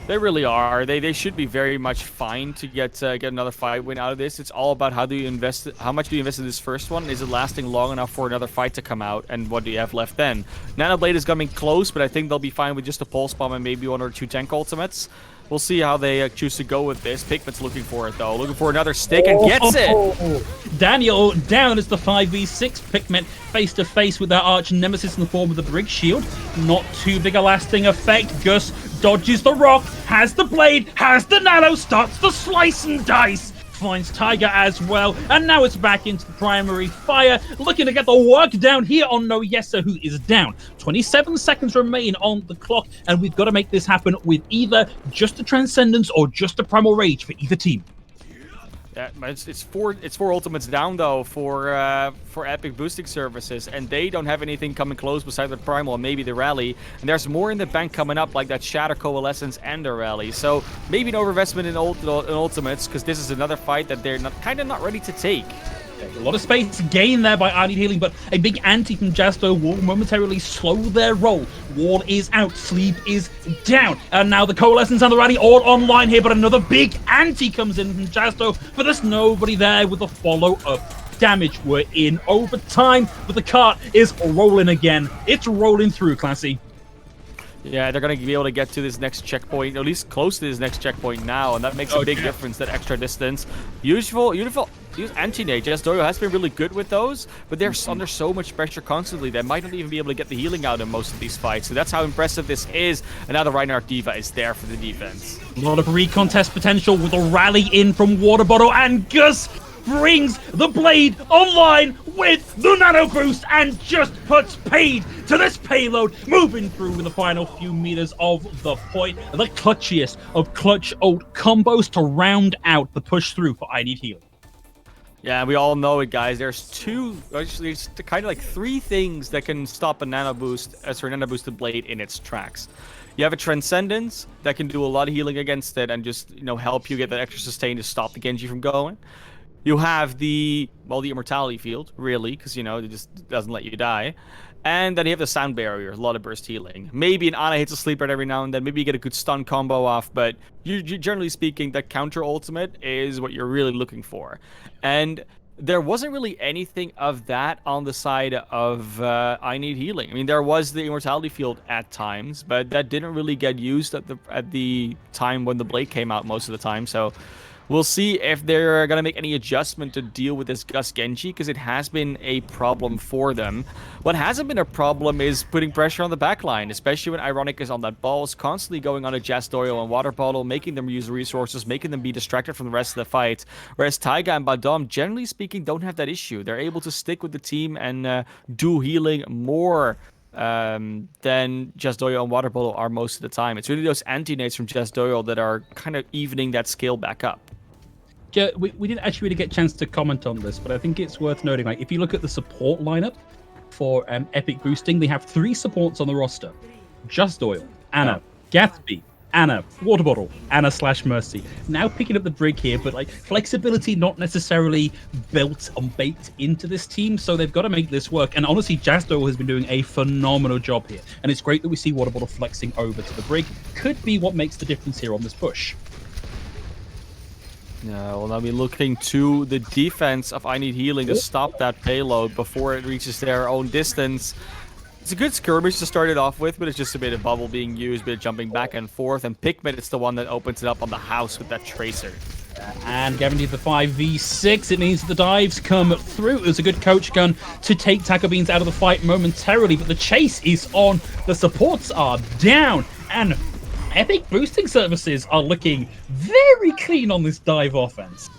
They really are. They should be very much fine to get another fight win out of this. It's all about how much do you invest in this first one? Is it lasting long enough for another fight to come out? And what do you have left then? Nanoblade is coming close, but I think they'll be fine with just a pulse bomb and maybe 1 or 2 tank ultimates. We'll see how they choose to go with this. Pikmin's looking for it, though. Looking for another stick and gets it! Daniel down as the 5v6. Pikmin face-to-face with their arch nemesis in the form of the Brig Shield. Not too big a lasting effect. Gus dodges the rock, has the blade, has the nano, starts the slice and dice. Finds Tiger as well, and now it's back into the primary fire, looking to get the work down here on Noyesa, who is down. 27 seconds remain on the clock, and we've got to make this happen with either just a Transcendence or just a Primal Rage for either team. Yeah, it's four ultimates down though for Epic Boosting Services, and they don't have anything coming close besides the Primal and maybe the Rally. And there's more in the bank coming up, like that Shatter Coalescence and the Rally. So maybe an overinvestment in ultimates, because this is another fight that they're kind of not ready to take. A lot of space gained there by eedHealing, but a big anti from Jasto will momentarily slow their roll. Ward is out, Sleep is down, and now the Coalescence and the Rally all online here, but another big anti comes in from Jasto, but there's nobody there with the follow-up damage. We're in overtime, but the cart is rolling again. It's rolling through, Classy. Yeah, they're going to be able to get to this next checkpoint, at least close to this next checkpoint now, and that makes a big difference, that extra distance. Beautiful anti-nade. Doyo has been really good with those, but they're under so much pressure constantly, they might not even be able to get the healing out in most of these fights. So that's how impressive this is, and now the Reinhardt Diva is there for the defense. A lot of recontest potential with a rally in from Water Bottle, and Gus brings the blade online with the nano boost and just puts paid to this payload, moving through in the final few meters of the point. The clutchiest of clutch ult combos to round out the push through for eedHealing. Yeah, we all know it, guys. There's kind of like 3 things that can stop a nano boosted blade in its tracks. You have a Transcendence that can do a lot of healing against it and just, help you get that extra sustain to stop the Genji from going. You have the Immortality Field, really, because, it just doesn't let you die. And then you have the Sound Barrier, a lot of burst healing. Maybe an Ana hits a sleeper every now and then. Maybe you get a good stun combo off, but generally speaking, that counter ultimate is what you're really looking for. And there wasn't really anything of that on the side of eedHealing. I mean, there was the Immortality Field at times, but that didn't really get used at the time when the blade came out most of the time, so we'll see if they're going to make any adjustment to deal with this Gus Genji, because it has been a problem for them. What hasn't been a problem is putting pressure on the backline, especially when Ironic is on that ball, is constantly going on a Jastoyo and Water Bottle, making them use resources, making them be distracted from the rest of the fight. Whereas Taiga and Badom, generally speaking, don't have that issue. They're able to stick with the team and do healing more than Jastoyo and Water Bottle are most of the time. It's really those anti-nades from Jastoyo that are kind of evening that scale back up. Yeah, we didn't actually really get a chance to comment on this, but I think it's worth noting, like, if you look at the support lineup for Epic Boosting, they have 3 supports on the roster. Jastoyo, Ana, Gatsby, Ana, Water Bottle, Ana/Mercy. Now picking up the Brig here, but like flexibility not necessarily built and baked into this team, so they've got to make this work. And honestly, Jastoyo has been doing a phenomenal job here, and it's great that we see Water Bottle flexing over to the Brig. Could be what makes the difference here on this push. Yeah, we'll now be looking to the defense of eedHealing to stop that payload before it reaches their own distance. It's a good skirmish to start it off with, but it's just a bit of bubble being used, a bit of jumping back and forth, and Pikmin is the one that opens it up on the house with that tracer. And guaranteed the 5v6. It means that the dives come through. It was a good coach gun to take Taco Beans out of the fight momentarily, but the chase is on. The supports are down, and Epic boosting services are looking very clean on this dive offense.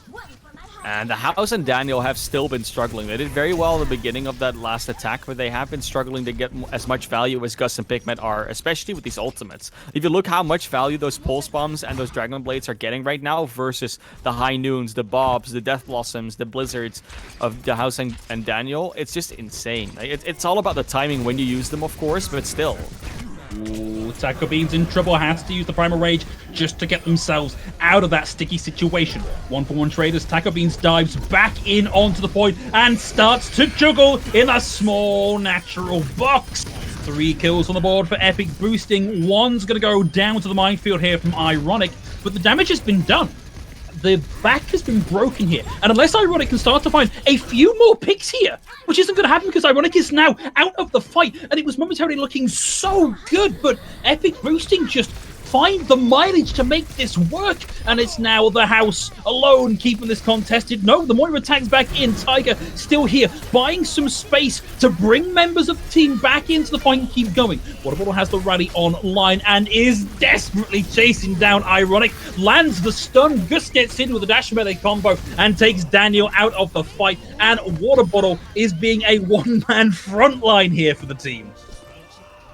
And the House and Daniel have still been struggling. They did very well at the beginning of that last attack, but they have been struggling to get as much value as Gus and Pikmin are, especially with these ultimates. If you look how much value those Pulse Bombs and those Dragon Blades are getting right now versus the High Noons, the Bobs, the Death Blossoms, the Blizzards of the House and Daniel, it's just insane. It's all about the timing when you use them, of course, but still. Ooh, Taco Beans in trouble, has to use the Primal Rage just to get themselves out of that sticky situation. 1-for-1 traders, Taco Beans dives back in onto the point and starts to juggle in a small natural box. 3 kills on the board for Epic boosting. One's going to go down to the minefield here from Ironic, but the damage has been done. The back has been broken here, and unless Ironic can start to find a few more picks here, which isn't going to happen because Ironic is now out of the fight, and it was momentarily looking so good, but Epic boosting just find the mileage to make this work, and it's now the House alone keeping this contested. No, the Moira attacks back in. Tiger still here, buying some space to bring members of the team back into the fight and keep going. Water Bottle has the rally online and is desperately chasing down Ironic. Lands the stun. Gus gets in with a dash melee combo and takes Daniel out of the fight, and Water Bottle is being a one-man front line here for the team.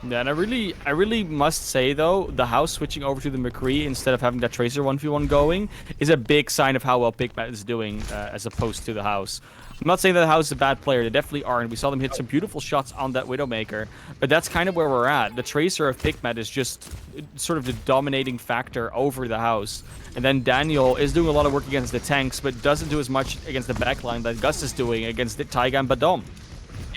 Yeah, and I really must say, though, the House switching over to the McCree instead of having that Tracer 1v1 going is a big sign of how well Pikmin is doing as opposed to the House. I'm not saying that the House is a bad player. They definitely are, and we saw them hit some beautiful shots on that Widowmaker, but that's kind of where we're at. The Tracer of Pikmin is just sort of the dominating factor over the House. And then Daniel is doing a lot of work against the tanks, but doesn't do as much against the backline that Gus is doing against the Taiga and Badom.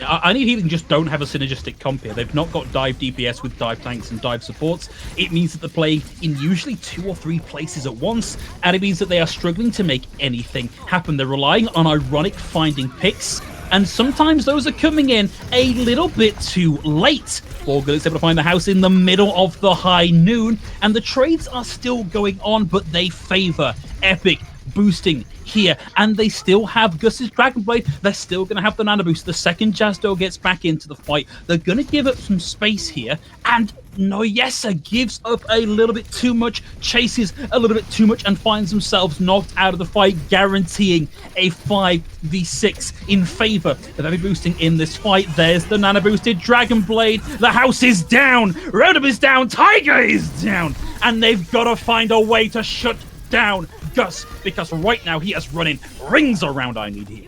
eedHealing just don't have a synergistic comp here. They've not got dive DPS with dive tanks and dive supports. It means that they're playing in usually 2 or 3 places at once, and it means that they are struggling to make anything happen. They're relying on Ironic finding picks, and sometimes those are coming in a little bit too late. Borgul is able to find the House in the middle of the High Noon, and the trades are still going on, but they favor Epic boosting here, and they still have Gus's Dragon Blade. They're still going to have the Nano Boost. The second Jazdo gets back into the fight, they're going to give up some space here, and Noyesa gives up a little bit too much, chases a little bit too much, and finds themselves knocked out of the fight, guaranteeing a 5v6 in favor of Epic boosting in this fight. There's the Nano Boosted Dragon Blade. The House is down, Rotom is down, Tiger is down, and they've got to find a way to shut down Gus, because right now he is running rings around eedHealing.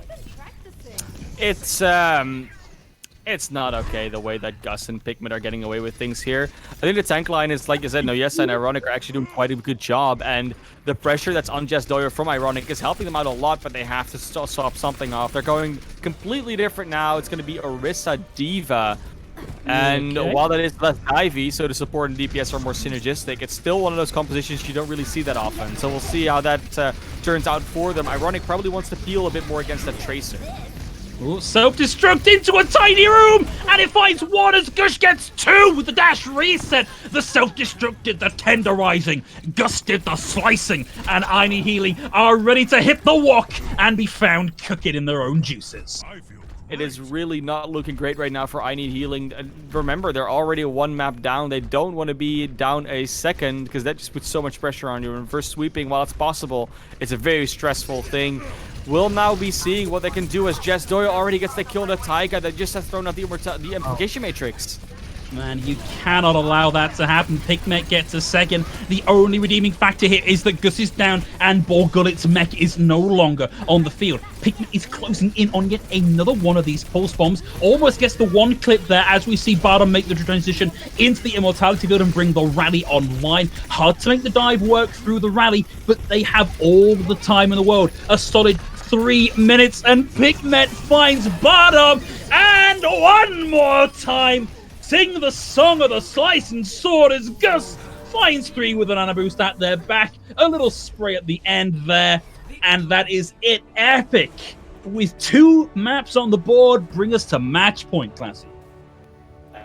It's not okay the way that Gus and Pikmin are getting away with things here. I think the tank line is, like I said, Noyesa and Ironic are actually doing quite a good job, and the pressure that's on Jazz Doyer from Ironic is helping them out a lot, but they have to still stop something off. They're going completely different now. It's going to be Orisa Diva. And while that is less divey, so the support and DPS are more synergistic, it's still one of those compositions you don't really see that often. So we'll see how that turns out for them. Ironic probably wants to peel a bit more against that Tracer. Ooh, self-destruct into a tiny room, and it finds one as Gus gets 2 with the dash reset. The self-destruct did the tenderizing, Gus did the slicing, and eedHealing are ready to hit the walk and be found cooking in their own juices. It is really not looking great right now for eedHealing. Remember, they're already 1 map down. They don't want to be down a second, because that just puts so much pressure on you. And for sweeping, while it's possible, it's a very stressful thing. We'll now be seeing what they can do as Jess Doyle already gets the kill on the Taiga that just has thrown out the Implication Matrix. Man, you cannot allow that to happen. Pikmin gets a second. The only redeeming factor here is that Gus is down and Borgullet's mech is no longer on the field. Pikmin is closing in on yet another one of these pulse bombs. Almost gets the 1 clip there as we see Bardom make the transition into the Immortality field and bring the rally online. Hard to make the dive work through the rally, but they have all the time in the world. A solid 3 minutes, and Pikmin finds Bardom, and one more time. Sing the song of the slice and sword as Gus finds 3 with an Nano Boost at their back. A little spray at the end there. And that is it. Epic, with 2 maps on the board, bring us to match point, Classy.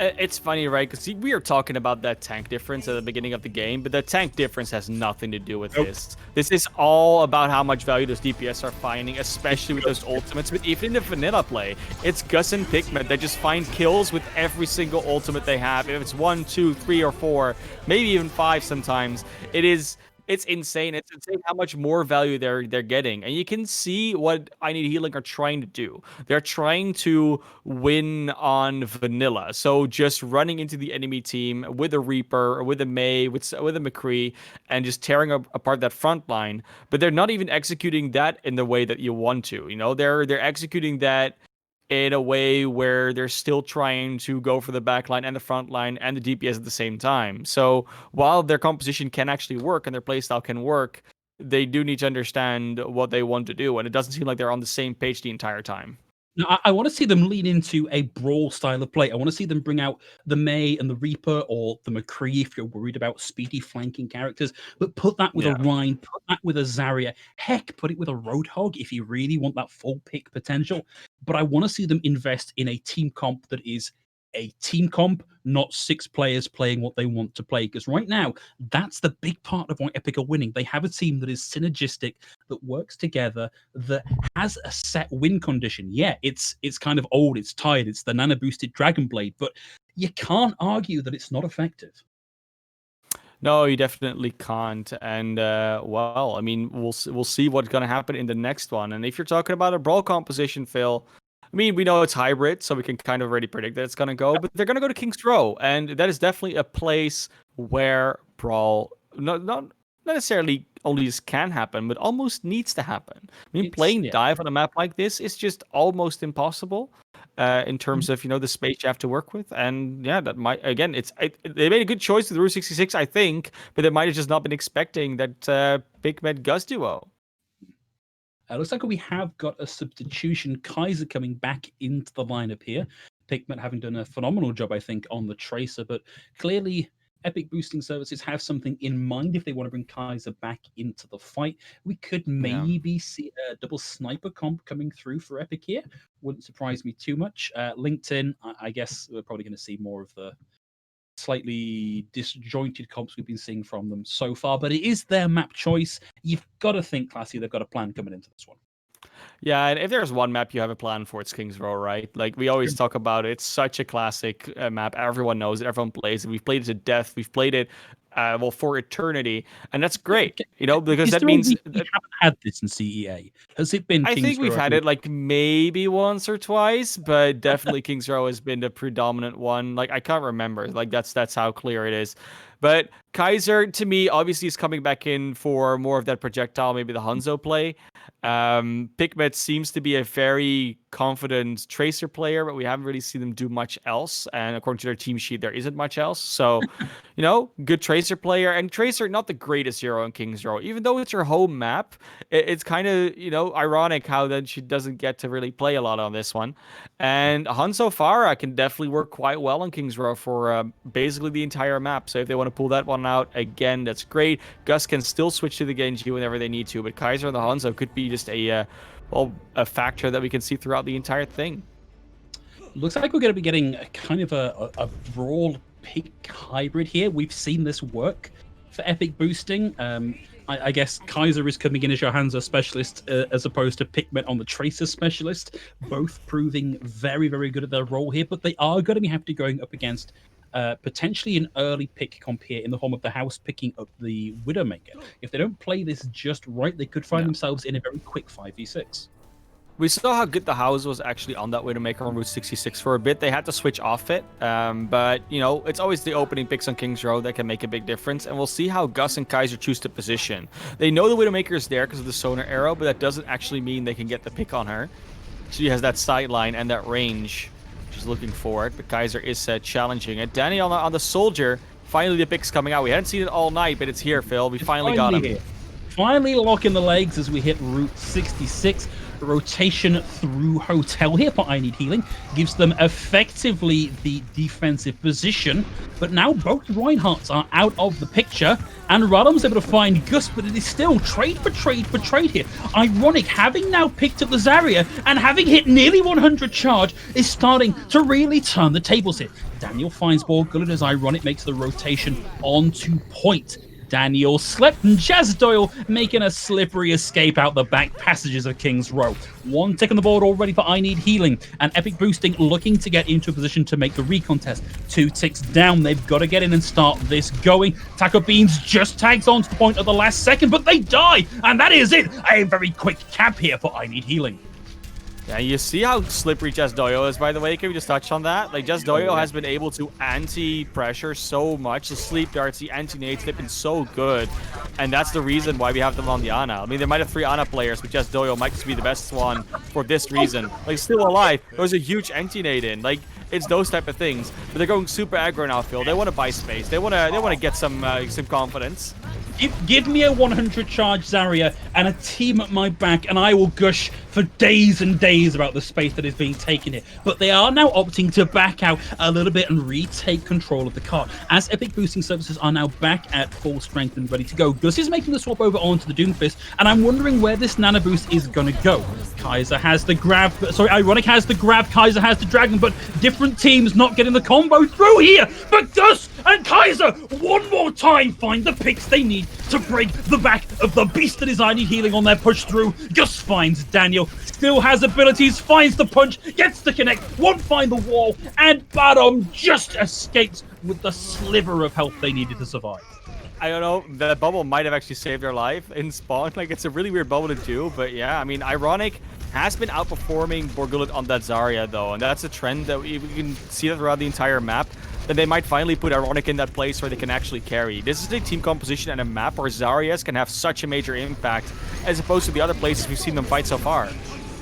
It's funny, right? Because we are talking about that tank difference at the beginning of the game, but the tank difference has nothing to do with Nope. this. This is all about how much value those DPS are finding, especially with those ultimates. But even in the vanilla play, it's Gus and Pikmin that just find kills with every single ultimate they have. If it's 1, 2, 3, or 4, maybe even 5 sometimes, it's insane. It's insane how much more value they're getting. And you can see what eedHealing are trying to do. They're trying to win on vanilla. So just running into the enemy team with a Reaper, or with a Mei, with a McCree, and just tearing apart that front line. But they're not even executing that in the way that you want to. You know, they're executing that in a way where they're still trying to go for the back line and the front line and the DPS at the same time. So while their composition can actually work and their playstyle can work, they do need to understand what they want to do. And it doesn't seem like they're on the same page the entire time. No, I want to see them lean into a brawl style of play. I want to see them bring out the Mei and the Reaper or the McCree if you're worried about speedy flanking characters, but put that with a Rhine, put that with a Zarya. Heck, put it with a Roadhog if you really want that full pick potential. But I want to see them invest in a team comp that is a team comp, not 6 players playing what they want to play. Because right now, that's the big part of why Epic are winning. They have a team that is synergistic, that works together, that has a set win condition. Yeah, it's kind of old, it's tired, it's the nano boosted Dragon Blade, but you can't argue that it's not effective. No, you definitely can't. And well, I mean, we'll see what's going to happen in the next one. And if you're talking about a brawl composition, Phil, I mean, we know it's hybrid, so we can kind of already predict that it's going to go. But they're going to go to King's Row, and that is definitely a place where brawl not necessarily only can happen, but almost needs to happen. I mean, playing dive on a map like this is just almost impossible. In terms of the space you have to work with, and yeah, that might again, they made a good choice with Route 66, I think, but they might have just not been expecting that Pikmin Gus duo. Looks like we have got a substitution. Kaiser coming back into the lineup here. Pikmin having done a phenomenal job, I think, on the Tracer, but clearly Epic Boosting Services have something in mind if they want to bring Kaiser back into the fight. We could maybe see a double sniper comp coming through for Epic here. Wouldn't surprise me too much. LinkedIn, I guess we're probably going to see more of the slightly disjointed comps we've been seeing from them so far, but it is their map choice. You've got to think, Classy, they've got a plan coming into this one. Yeah, and if there's one map you have a plan for, it's King's Row, right? Like, we always talk about it. It's such a classic map. Everyone knows it. Everyone plays it. We've played it to death. We've played it, well, for eternity. And that's great, because that means... We haven't had this in CEA. Has it been King's Row? I think we've had it, like, maybe once or twice, but definitely King's Row has been the predominant one. Like, I can't remember. Like, that's how clear it is. But Kaiser, to me, obviously is coming back in for more of that projectile, maybe the Hanzo play. Pikmet seems to be a very confident Tracer player, but we haven't really seen them do much else. And according to their team sheet, there isn't much else. So, good Tracer player. And Tracer, not the greatest hero in King's Row. Even though it's her home map, it's kind of, ironic how then she doesn't get to really play a lot on this one. And Hanzo Farah can definitely work quite well in King's Row for basically the entire map. So if they want to pull that one out, again, that's great. Gus can still switch to the Genji whenever they need to, but Kaiser and the Hanzo could be just a factor that we can see throughout the entire thing. Looks like we're going to be getting kind of a brawl pick hybrid here. We've seen this work for Epic Boosting. I guess Kaiser is coming in as your Hanzo specialist as opposed to Pikmin on the Tracer specialist, both proving very, very good at their role here, but they are going to have to going up against potentially an early pick comp here in the form of the house picking up the Widowmaker. If they don't play this just right, they could find themselves in a very quick 5v6. We saw how good the house was actually on that Widowmaker on Route 66 for a bit. They had to switch off it, but, it's always the opening picks on King's Row that can make a big difference, and we'll see how Gus and Kaiser choose to position. They know the Widowmaker is there because of the sonar arrow, but that doesn't actually mean they can get the pick on her. She has that sideline and that range. She's looking for it, but Kaiser is challenging it. Danny on the soldier. Finally, the pick's coming out. We hadn't seen it all night, but it's here, Phil. We finally got him. Finally locking the legs as we hit Route 66. rotation through Hotel here for I Need Healing gives them effectively the defensive position, but now both Reinhardts are out of the picture, and Radham's able to find Gus, but it is still trade for trade here. Ironic, having now picked up the Zarya and having hit nearly 100 charge, is starting to really turn the tables here. Daniel finds Borgullet as Ironic makes the rotation onto point. Daniel slept, and Jazz Doyle making a slippery escape out the back passages of King's Row. 1 tick on the board already for I Need Healing, and Epic Boosting looking to get into a position to make the recontest. 2 ticks down, they've got to get in and start this going. Taco Beans just tags on to the point at the last second, but they die, and that is it. A very quick cap here for I Need Healing. Yeah, you see how slippery Jazz Doyle is, by the way? Can we just touch on that? Like, Jazz Doyle has been able to anti-pressure so much. The sleep darts, the anti-nades, they've been so good. And that's the reason why we have them on the Ana. I mean, there might have 3 Ana players, but Jazz Doyle might just be the best one for this reason. Like, still alive. There was a huge anti-nade in. Like, it's those type of things. But they're going super aggro now, Phil. They want to buy space. They want to get some confidence. Give me a 100 charge Zarya and a team at my back, and I will gush for days and days about the space that is being taken here. But they are now opting to back out a little bit and retake control of the card, as Epic Boosting Services are now back at full strength and ready to go. Gus is making the swap over onto the Doomfist, and I'm wondering where this Nano Boost is going to go. Kaiser has the grab, sorry, Ironic has the grab, Kaiser has the Dragon, but different teams not getting the combo through here. But Gus and Kaiser, one more time, find the picks they need to break the back of the beast that is I Need Healing on their push through. Gus finds Daniel, still has abilities, finds the punch, gets the connect, won't find the wall, and Badom just escapes with the sliver of health they needed to survive. I don't know, that bubble might have actually saved their life in spawn. Like, it's a really weird bubble to do, but yeah, I mean, Ironic has been outperforming Borgullet on that Zarya, though, and that's a trend that we can see that throughout the entire map. Then they might finally put Ironic in that place where they can actually carry. This is a team composition and a map where Zaryas can have such a major impact as opposed to the other places we've seen them fight so far.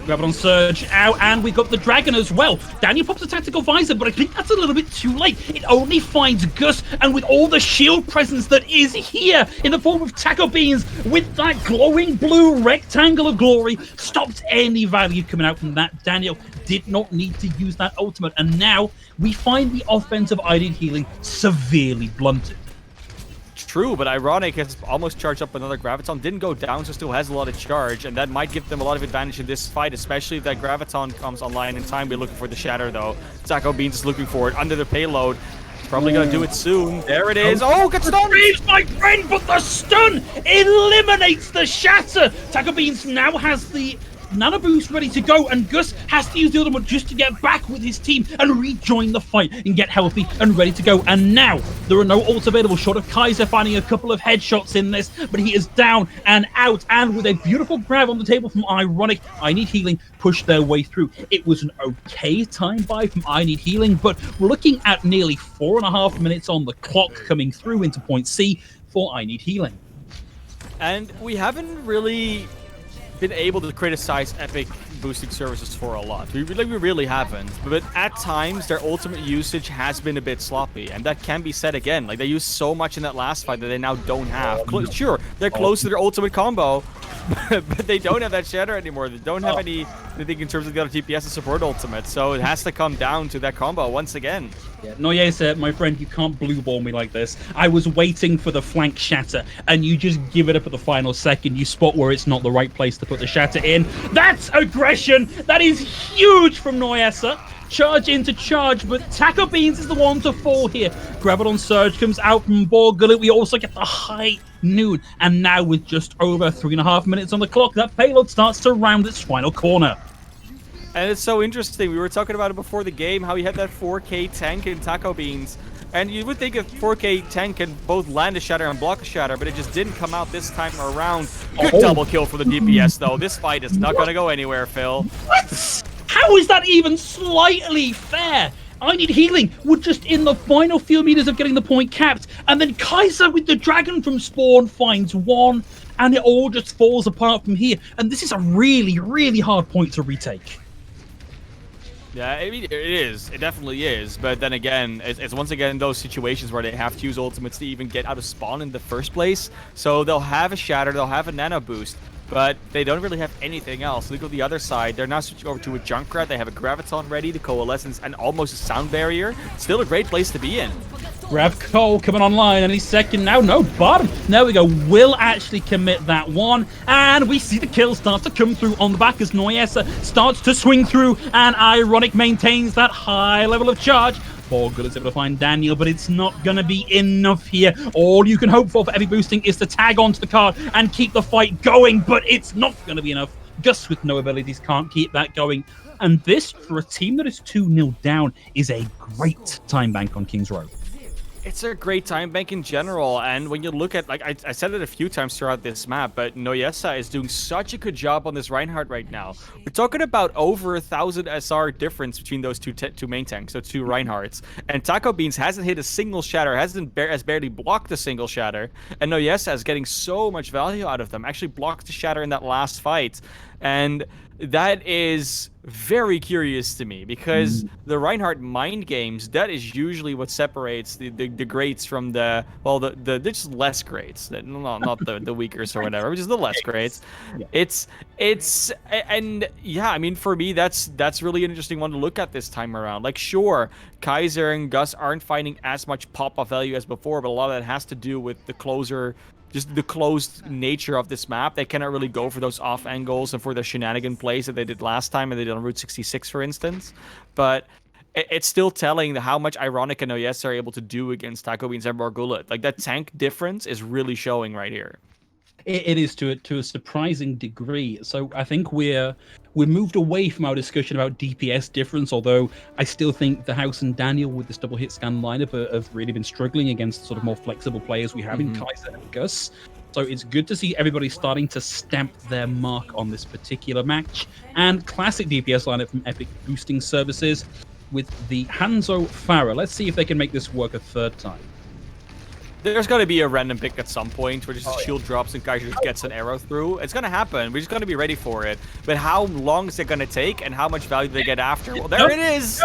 Grab it on Surge out, and we got the Dragon as well. Daniel pops a tactical visor, but I think that's a little bit too late. It only finds Gus, and with all the shield presence that is here in the form of Taco Beans, with that glowing blue rectangle of glory, stopped any value coming out from that. Daniel did not need to use that ultimate, and now we find the offensive I Need Healing severely blunted. True, but Ironic has almost charged up another Graviton. Didn't go down, so still has a lot of charge, and that might give them a lot of advantage in this fight, especially if that Graviton comes online in time. We're looking for the Shatter, though. Taco Beans is looking for it under the payload. Probably going to do it soon. There it is. Oh, good stun! My friend, but the stun eliminates the Shatter. Taco Beans now has the Nano Boost ready to go, and Gus has to use the ultimate just to get back with his team and rejoin the fight and get healthy and ready to go. And now there are no ults available short of Kaiser finding a couple of headshots in this, but he is down and out, and with a beautiful grab on the table from Ironic, I Need Healing push their way through. It was an okay time buy from I Need Healing, but we're looking at nearly 4.5 minutes on the clock coming through into point C for I Need Healing. And we haven't really been able to criticize Epic Boosting Services for a lot. We really haven't. But at times, their ultimate usage has been a bit sloppy, and that can be said again. Like, they used so much in that last fight that they now don't have. Sure, they're close to their ultimate combo, but they don't have that Shatter anymore. They don't have anything in terms of the other TPS and support ultimate, so it has to come down to that combo once again. Yeah, Noyes, my friend, you can't blue ball me like this. I was waiting for the flank Shatter, and you just give it up at the final second. You spot where it's not the right place to put the Shatter in. That's aggression! That is huge from Noyesa. Charge into charge, but Taco Beans is the one to fall here. Grab it on Surge comes out from Borgullet. We also get the high noon, and now with just over 3.5 minutes on the clock, that payload starts to round its final corner. And it's so interesting. We were talking about it before the game, how he had that 4K tank in Taco Beans. And you would think a 4K tank can both land a Shatter and block a Shatter, but it just didn't come out this time around. Good double kill for the DPS, though. This fight is not going to go anywhere, Phil. What? How is that even slightly fair? I Need Healing were just in the final few meters of getting the point capped, and then Kaiser with the Dragon from spawn finds one, and it all just falls apart from here. And this is a really, really hard point to retake. Yeah, I mean, it is. It definitely is. But then again, it's once again those situations where they have to use ultimates to even get out of spawn in the first place. So they'll have a Shatter, they'll have a Nano Boost. but they don't really have anything else. Look at the other side. They're now switching over to a Junkrat. They have a Graviton ready, the Coalescence, and almost a Sound Barrier. Still a great place to be in. Grav Cole coming online any second now. No, bottom. There we go. Will actually commit that one. And we see the kill start to come through on the back as Noyesa starts to swing through. And Ironic maintains that high level of charge. Borgul is able to find Daniel, but it's not going to be enough here. All you can hope for epic boosting is to tag onto the card and keep the fight going, but it's not going to be enough. Gus with no abilities can't keep that going. And this, for a team that is 2-0 down, is a great time bank on Kings Row. It's a great time bank in general, and when you look at, like, I said it a few times throughout this map, but Noyesa is doing such a good job on this Reinhardt right now. We're talking about over 1,000 SR difference between those two main tanks, so two Reinhardts. And Taco Beans hasn't hit a single shatter, has barely blocked a single shatter, and Noyesa is getting so much value out of them. Actually blocked the shatter in that last fight, and that is very curious to me, because the Reinhardt mind games, that is usually what separates the greats from the, well, the just less greats, not the weakers or whatever, which is the less greats. And yeah, I mean, for me, that's really an interesting one to look at this time around. Like, sure, Kaiser and Gus aren't finding as much pop-off value as before, but a lot of that has to do with the just the closed nature of this map. They cannot really go for those off angles and for the shenanigan plays that they did last time, and they did on Route 66, for instance. But it's still telling how much Ironic and Noyesa are able to do against Taco Beans and Borgullet. Like, that tank difference is really showing right here. It is to a surprising degree. So I think we're moved away from our discussion about DPS difference, although I still think the House and Daniel with this double hit scan lineup have really been struggling against sort of more flexible players we have in Kaiser and Gus. So it's good to see everybody starting to stamp their mark on this particular match. And classic DPS lineup from Epic Boosting Services with the Hanzo Farah. Let's see if they can make this work a third time. There's going to be a random pick at some point where just shield drops and Kaiser just gets an arrow through. It's going to happen. We're just going to be ready for it. But how long is it going to take, and how much value do they get after? Well, there it is!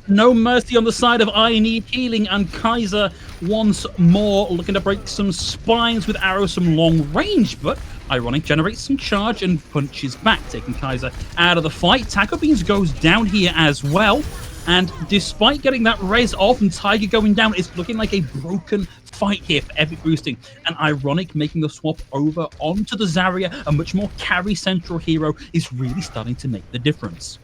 No mercy on the side of eedHealing, and Kaiser once more looking to break some spines with arrows from long range, but Ironic generates some charge and punches back, taking Kaiser out of the fight. Taco Beans goes down here as well. And despite getting that res off and Tiger going down, it's looking like a broken fight here for Epic Boosting. And Ironic making the swap over onto the Zarya, a much more carry central hero, is really starting to make the difference.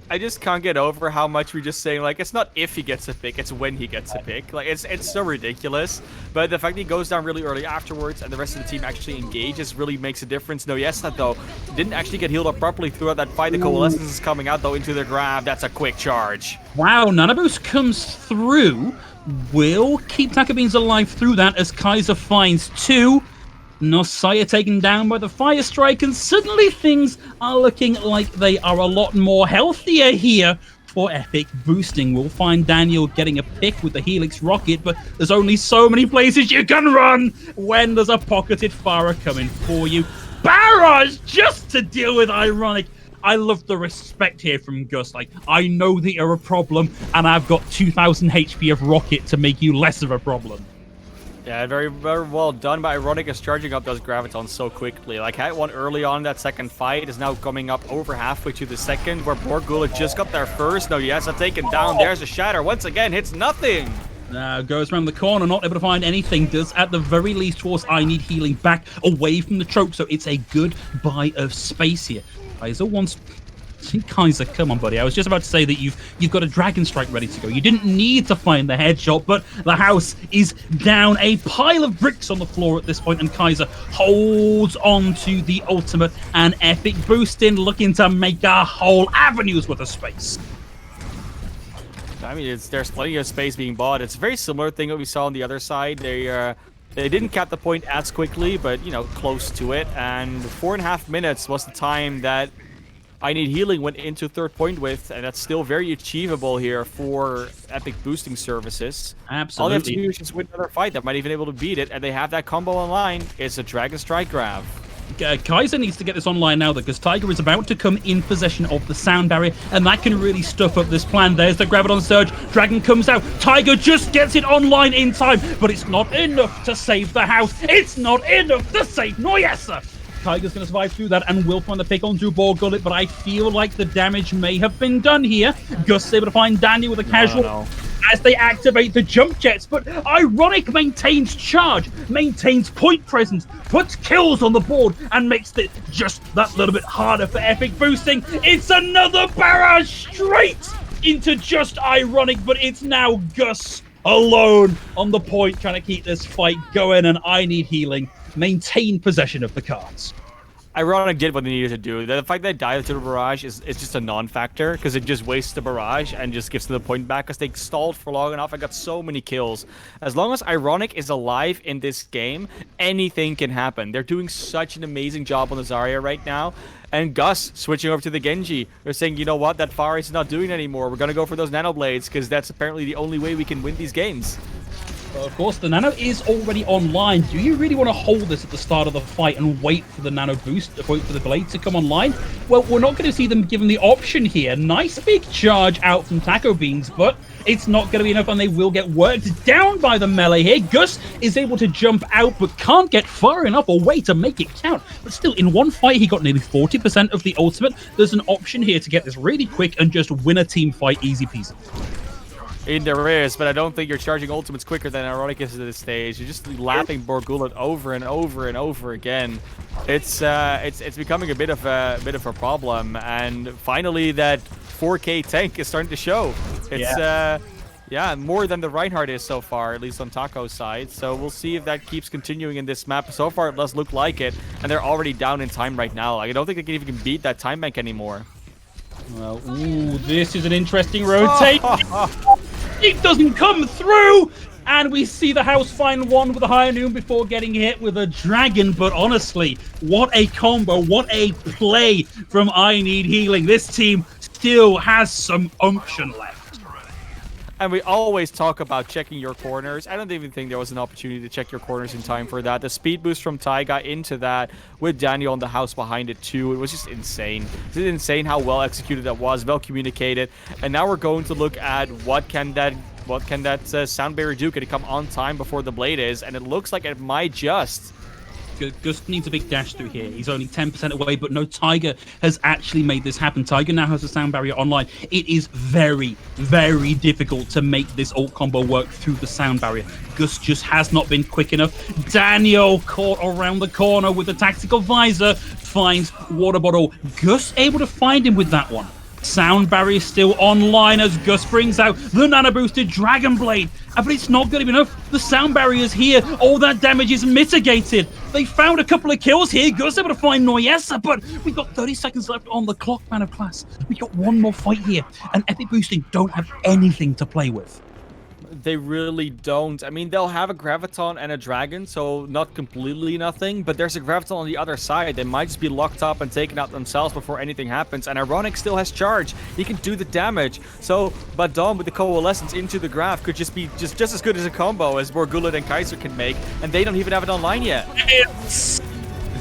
I just can't get over how much we're just saying, like, it's not if he gets a pick, it's when he gets a pick. Like, it's so ridiculous. But the fact that he goes down really early afterwards and the rest of the team actually engages really makes a difference. Noyesa, though, didn't actually get healed up properly throughout that fight. The Coalescence is coming out, though, into the grab. That's a quick charge. Wow, Nanoboost comes through. Will keep Taco Beans alive through that as Kaiser finds two. Nosaya taken down by the Fire Strike, and suddenly things are looking like they are a lot more healthier here for Epic Boosting. We'll find Daniel getting a pick with the Helix Rocket, but there's only so many places you can run when there's a pocketed Farah coming for you. Barrage just to deal with Ironic. I love the respect here from Gus. Like, I know that you're a problem, and I've got 2,000 HP of Rocket to make you less of a problem. Yeah, very, very well done, but Ironic is charging up those Gravitons so quickly. Like, had one early on in that second fight, is now coming up over halfway to the second, where Borgullet just got there first. Noyesa taken down. There's a shatter. Once again, hits nothing. Now goes around the corner, not able to find anything. Does at the very least force eedHealing back away from the choke, so it's a good buy of space here. Kaiser wants... Kaiser, come on, buddy. I was just about to say that you've got a Dragon Strike ready to go. You didn't need to find the headshot, but the house is down. A pile of bricks on the floor at this point, and Kaiser holds on to the ultimate, and Epic Boosting looking to make a whole avenue's worth of space. I mean, there's plenty of space being bought. It's a very similar thing that we saw on the other side. They didn't cap the point as quickly, but, you know, close to it. And 4.5 minutes was the time that eedHealing went into third point with, and that's still very achievable here for Epic Boosting Services. Absolutely. All they have to do is just win another fight. That might even be able to beat it, and they have that combo online. It's a Dragon Strike grab. Kaiser needs to get this online now, though, because Tiger is about to come in possession of the sound barrier, and that can really stuff up this plan. There's the Graviton Surge. Dragon comes out. Tiger just gets it online in time, but it's not enough to save the house. It's not enough to save Noyesa. Tiger's going to survive through that and will find the pick onto Borgullet, but I feel like the damage may have been done here. Gus is able to find Daniel with a casual as they activate the jump jets, but Ironic maintains charge, maintains point presence, puts kills on the board, and makes it just that little bit harder for Epic Boosting. It's another barrage straight into just Ironic, but it's now Gus alone on the point trying to keep this fight going, and eedHealing maintain possession of the cards. Ironic did what they needed to do. The fact that they died to the barrage is just a non-factor because it just wastes the barrage and just gives them the point back because they stalled for long enough and got so many kills. As long as Ironic is alive in this game, anything can happen. They're doing such an amazing job on the Zarya right now. And Gus switching over to the Genji. They're saying, you know what, that Far is not doing it anymore. We're going to go for those Nano Blades because that's apparently the only way we can win these games. Well, of course, the Nano is already online. Do you really want to hold this at the start of the fight and wait for the Nano boost, wait for the Blade to come online? Well, we're not going to see them given the option here. Nice big charge out from Taco Beans, but it's not going to be enough, and they will get worked down by the melee here. Gus is able to jump out, but can't get far enough away to make it count. But still, in one fight, he got nearly 40% of the ultimate. There's an option here to get this really quick and just win a team fight easy peasy. There is, but I don't think you're charging ultimates quicker than Ironic is at this stage. You're just lapping Borgullet over and over and over again. It's becoming a bit of a problem, and finally that 4K tank is starting to show. It's yeah, more than the Reinhardt is so far, at least on Taco's side. So we'll see if that keeps continuing in this map. So far, it does look like it, and they're already down in time right now. Like, I don't think they can even beat that time bank anymore. Well, ooh, this is an interesting rotation. It doesn't come through, and we see the house find one with a higher noon before getting hit with a dragon. But honestly, what a combo, what a play from eedHealing. This team still has some unction left. And we always talk about checking your corners. I don't even think there was an opportunity to check your corners in time for that. The speed boost from Ty got into that with Daniel on the house behind it too. It was just insane. It's insane how well executed that was, well communicated. And now we're going to look at what can that sound barrier do? Can it come on time before the blade is? And it looks like it might just. Gus needs a big dash through here. He's only 10% away, but no, Tiger has actually made this happen. Tiger now has a sound barrier online. It is very, very difficult to make this ult combo work through the sound barrier. Gus just has not been quick enough. Daniel caught around the corner with the tactical visor, finds water bottle. Gus able to find him with that one. Sound barrier still online as Gus brings out the nano boosted Dragon Blade. But it's not going to be enough. The sound barrier is here. All that damage is mitigated. They found a couple of kills here. Gus able to find Noyesa, but we've got 30 seconds left on the clock, ManofClass. We've got one more fight here, and Epic Boosting don't have anything to play with. They really don't. I mean, they'll have a Graviton and a Dragon, so not completely nothing, but there's a Graviton on the other side. They might just be locked up and taken out themselves before anything happens, and Ironic still has charge. He can do the damage. So, Badom with the Coalescence into the Graph could just be just as good as a combo as Borgullet and Kaiser can make, and they don't even have it online yet. It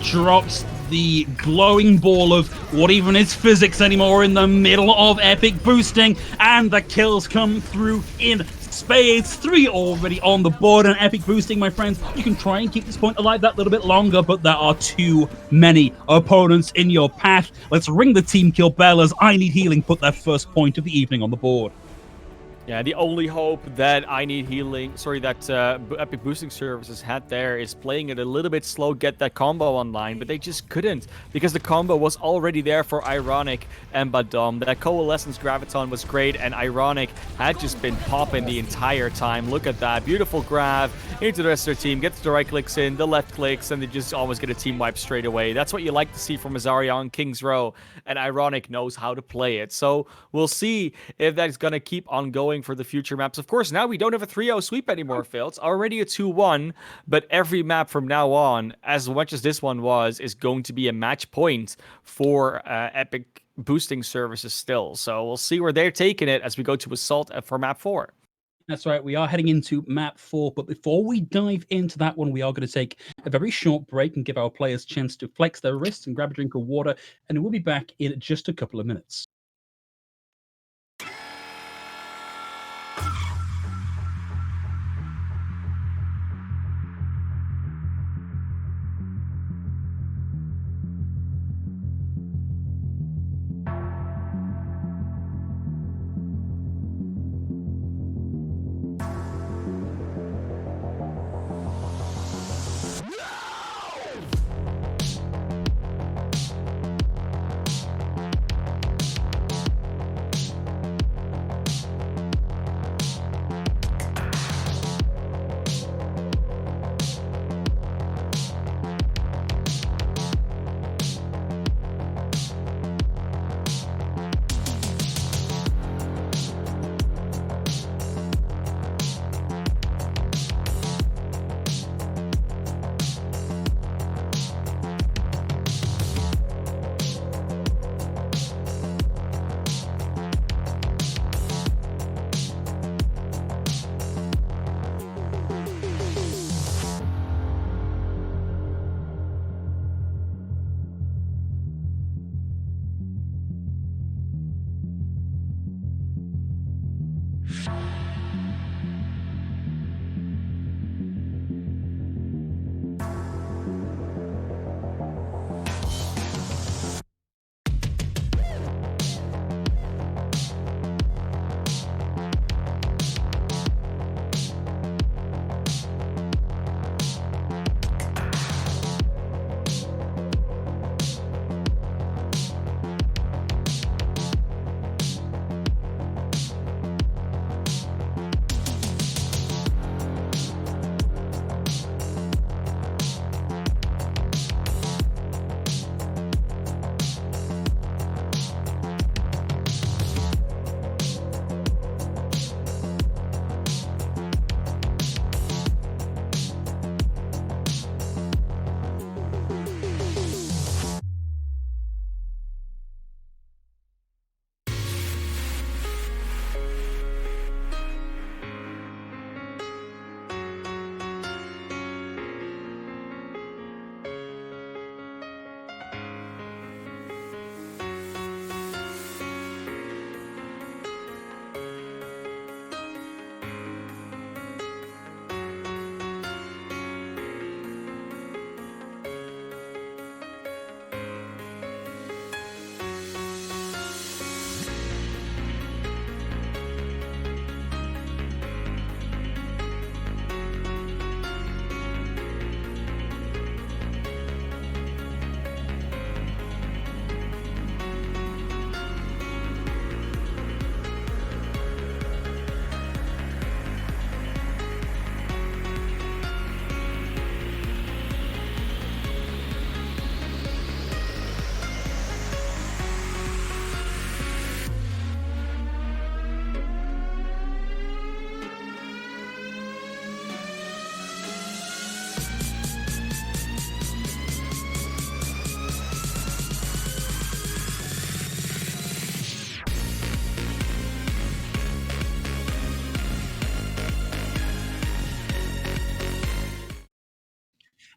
drops the glowing ball of what even is physics anymore in the middle of Epic Boosting, and the kills come through in spades. 3 already on the board, and Epic Boosting, my friends, you can try and keep this point alive that little bit longer, but there are too many opponents in your path. Let's ring the team kill bell as eedHealing put their first point of the evening on the board. Yeah, the only hope that Epic Boosting Services had there is playing it a little bit slow, get that combo online, but they just couldn't because the combo was already there for Ironic and Badom. That Coalescence Graviton was great, and Ironic had just been popping the entire time. Look at that. Beautiful grab into the rest of their team, gets the right clicks in, the left clicks, and they just almost get a team wipe straight away. That's what you like to see from Zarya on King's Row, and Ironic knows how to play it. So we'll see if that's going to keep on going for the future maps. Of course, now we don't have a 3-0 sweep anymore, Phil. It's already a 2-1, but every map from now on, as much as this one was, is going to be a match point for Epic Boosting Services still. So we'll see where they're taking it as we go to Assault for map 4. That's right, we are heading into map 4, but before we dive into that one, we are going to take a very short break and give our players a chance to flex their wrists and grab a drink of water, and we'll be back in just a couple of minutes.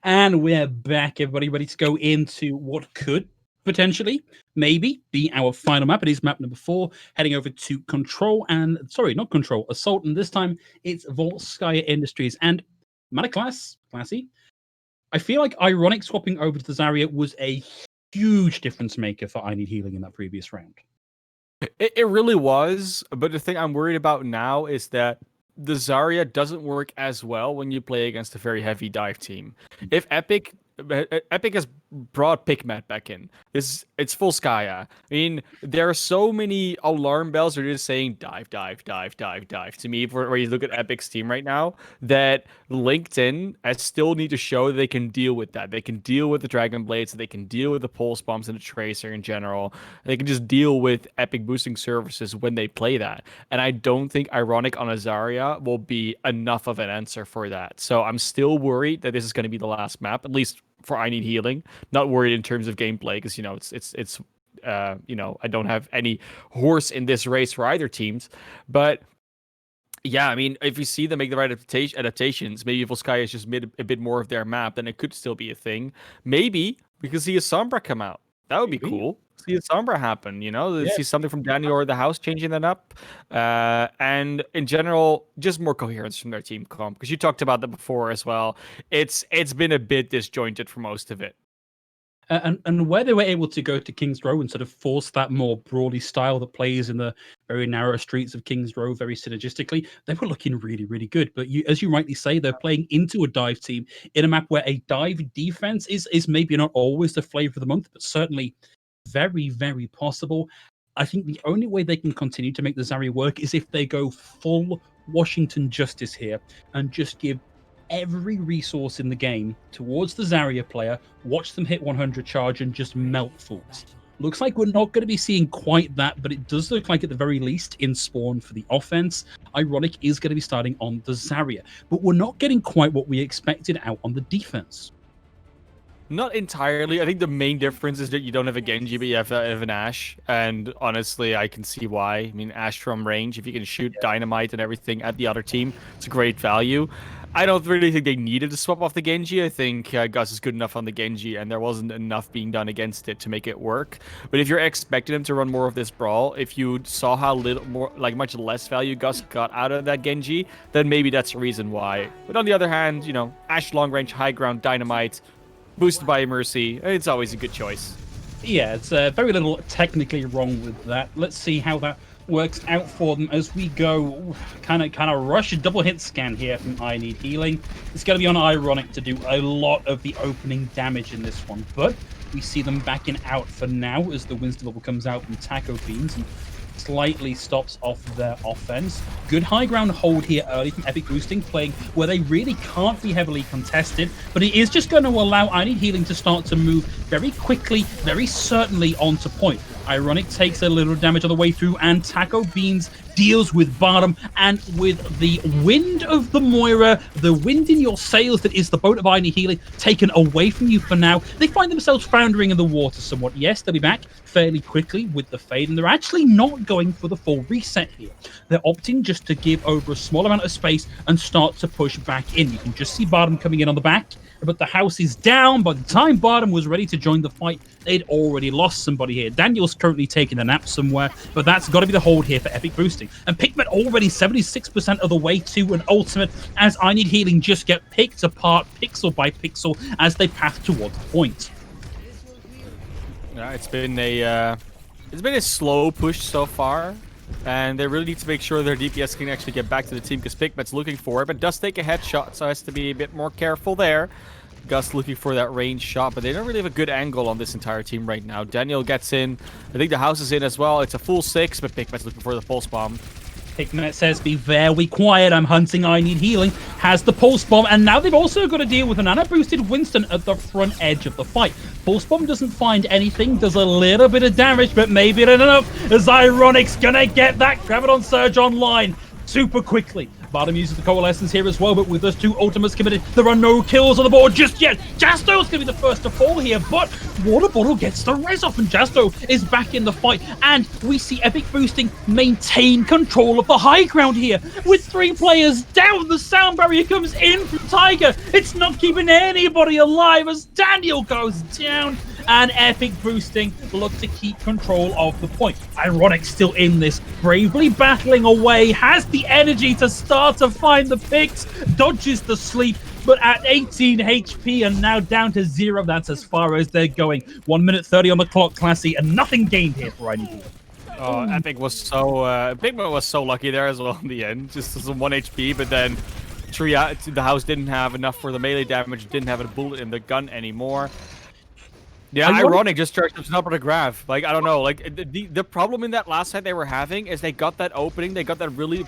And we're back, everybody, ready to go into what could potentially, maybe, be our final map. It is map number 4, heading over to not Control, Assault, and this time it's Volskaya Industries. And ManofClass, Classy, I feel like Ironic swapping over to the Zarya was a huge difference maker for I Need Healing in that previous round. It really was, but the thing I'm worried about now is that the Zarya doesn't work as well when you play against a very heavy dive team. If Epic has brought Pigmet back in. It's full Skya. I mean, there are so many alarm bells that are just saying dive, dive, dive, dive, dive to me where you look at Epic's team right now that LinkedIn still need to show that they can deal with that. They can deal with the Dragon Blades, they can deal with the pulse bombs and the Tracer in general. They can just deal with Epic boosting services when they play that. And I don't think Ironic on Azaria will be enough of an answer for that. So I'm still worried that this is going to be the last map, at least for I Need Healing. Not worried in terms of gameplay because it's I don't have any horse in this race for either teams. But yeah, I mean, if we see them make the right adaptations, maybe if Volskaya is just made a bit more of their map, then it could still be a thing. Maybe we could see a Sombra come out. That would be cool. See a Sombra happen, see something from Daniel or the house changing that up. And in general, just more coherence from their team comp. Because you talked about that before as well. It's been a bit disjointed for most of it. And where they were able to go to King's Row and sort of force that more broadly style that plays in the very narrow streets of King's Row very synergistically, they were looking really, really good. But as you rightly say, they're playing into a dive team in a map where a dive defense is maybe not always the flavor of the month, but certainly very, very possible. I think the only way they can continue to make the Zarya work is if they go full Washington Justice here and just give every resource in the game towards the Zarya player, watch them hit 100 charge and just melt fools. Looks like we're not going to be seeing quite that, but it does look like at the very least in Spawn for the offense, Ironic is going to be starting on the Zarya. But we're not getting quite what we expected out on the defense. Not entirely. I think the main difference is that you don't have a Genji, but you have an Ashe. And honestly, I can see why. I mean, Ashe from range, if you can shoot dynamite and everything at the other team, it's a great value. I don't really think they needed to swap off the Genji. I think Gus is good enough on the Genji, and there wasn't enough being done against it to make it work. But if you're expecting him to run more of this brawl, if you saw how much less value Gus got out of that Genji, then maybe that's a reason why. But on the other hand, Ashe long range, high ground, dynamite, boosted by Mercy, it's always a good choice. Yeah, it's very little technically wrong with that. Let's see how that works out for them as we go kind of rush a double hit scan here from I Need Healing. It's going to be on Ironic to do a lot of the opening damage in this one, but we see them backing out for now as the Winston level comes out from Taco Beans and slightly stops off their offense. Good high ground hold here early from Epic Boosting, playing where they really can't be heavily contested, but it is just going to allow I Need Healing to start to move very quickly, very certainly onto point. Ironic takes a little damage on the way through, and Taco Beans deals with Bottom, and with the wind of the Moira, the wind in your sails that is the boat of I Need Healing taken away from you for now, they find themselves foundering in the water somewhat. Yes, they'll be back fairly quickly with the fade, and they're actually not going for the full reset here. They're opting just to give over a small amount of space and start to push back in. You can just see Bottom coming in on the back, but the house is down. By the time Bottom was ready to join the fight, they'd already lost somebody here. Daniel's currently taking a nap somewhere, but that's got to be the hold here for Epic Boosting. And Pigment already 76% of the way to an ultimate as I Need Healing just get picked apart pixel by pixel as they path towards the point. Yeah, it's been a slow push so far, and they really need to make sure their DPS can actually get back to the team because Pigment's looking for it, but does take a headshot, so has to be a bit more careful there. Gus looking for that range shot, but they don't really have a good angle on this entire team right now. Daniel gets in. I think the house is in as well. It's a full 6, but Pigment's looking for the pulse bomb. Pigment says, be very quiet, I'm hunting I Need Healing, has the Pulse Bomb, and now they've also got to deal with an nano-boosted Winston at the front edge of the fight. Pulse Bomb doesn't find anything, does a little bit of damage, but maybe not enough, as Ironic's gonna get that Graviton Surge online super quickly. Bottom uses the Coalescence here as well, but with those 2 ultimates committed, there are no kills on the board just yet. Jasto's going to be the first to fall here, but Water Bottle gets the res off, and Jasto is back in the fight. And we see Epic Boosting maintain control of the high ground here. With 3 players down, the sound barrier comes in from Tiger. It's not keeping anybody alive as Daniel goes down. And Epic Boosting look to keep control of the point. Ironic still in this, bravely battling away, has the energy to start to find the picks, dodges the sleep, but at 18 HP and now down to 0. That's as far as they're going. 1 minute 30 on the clock, Classy, and nothing gained here for any team. Oh, Epic was so... Pigment was so lucky there as well in the end. Just some 1 HP, but then the house didn't have enough for the melee damage, didn't have a bullet in the gun anymore. Yeah, Ironic just charged up on the graph. Like, I don't know. Like, the problem in that last fight they were having is they got that opening. They got that really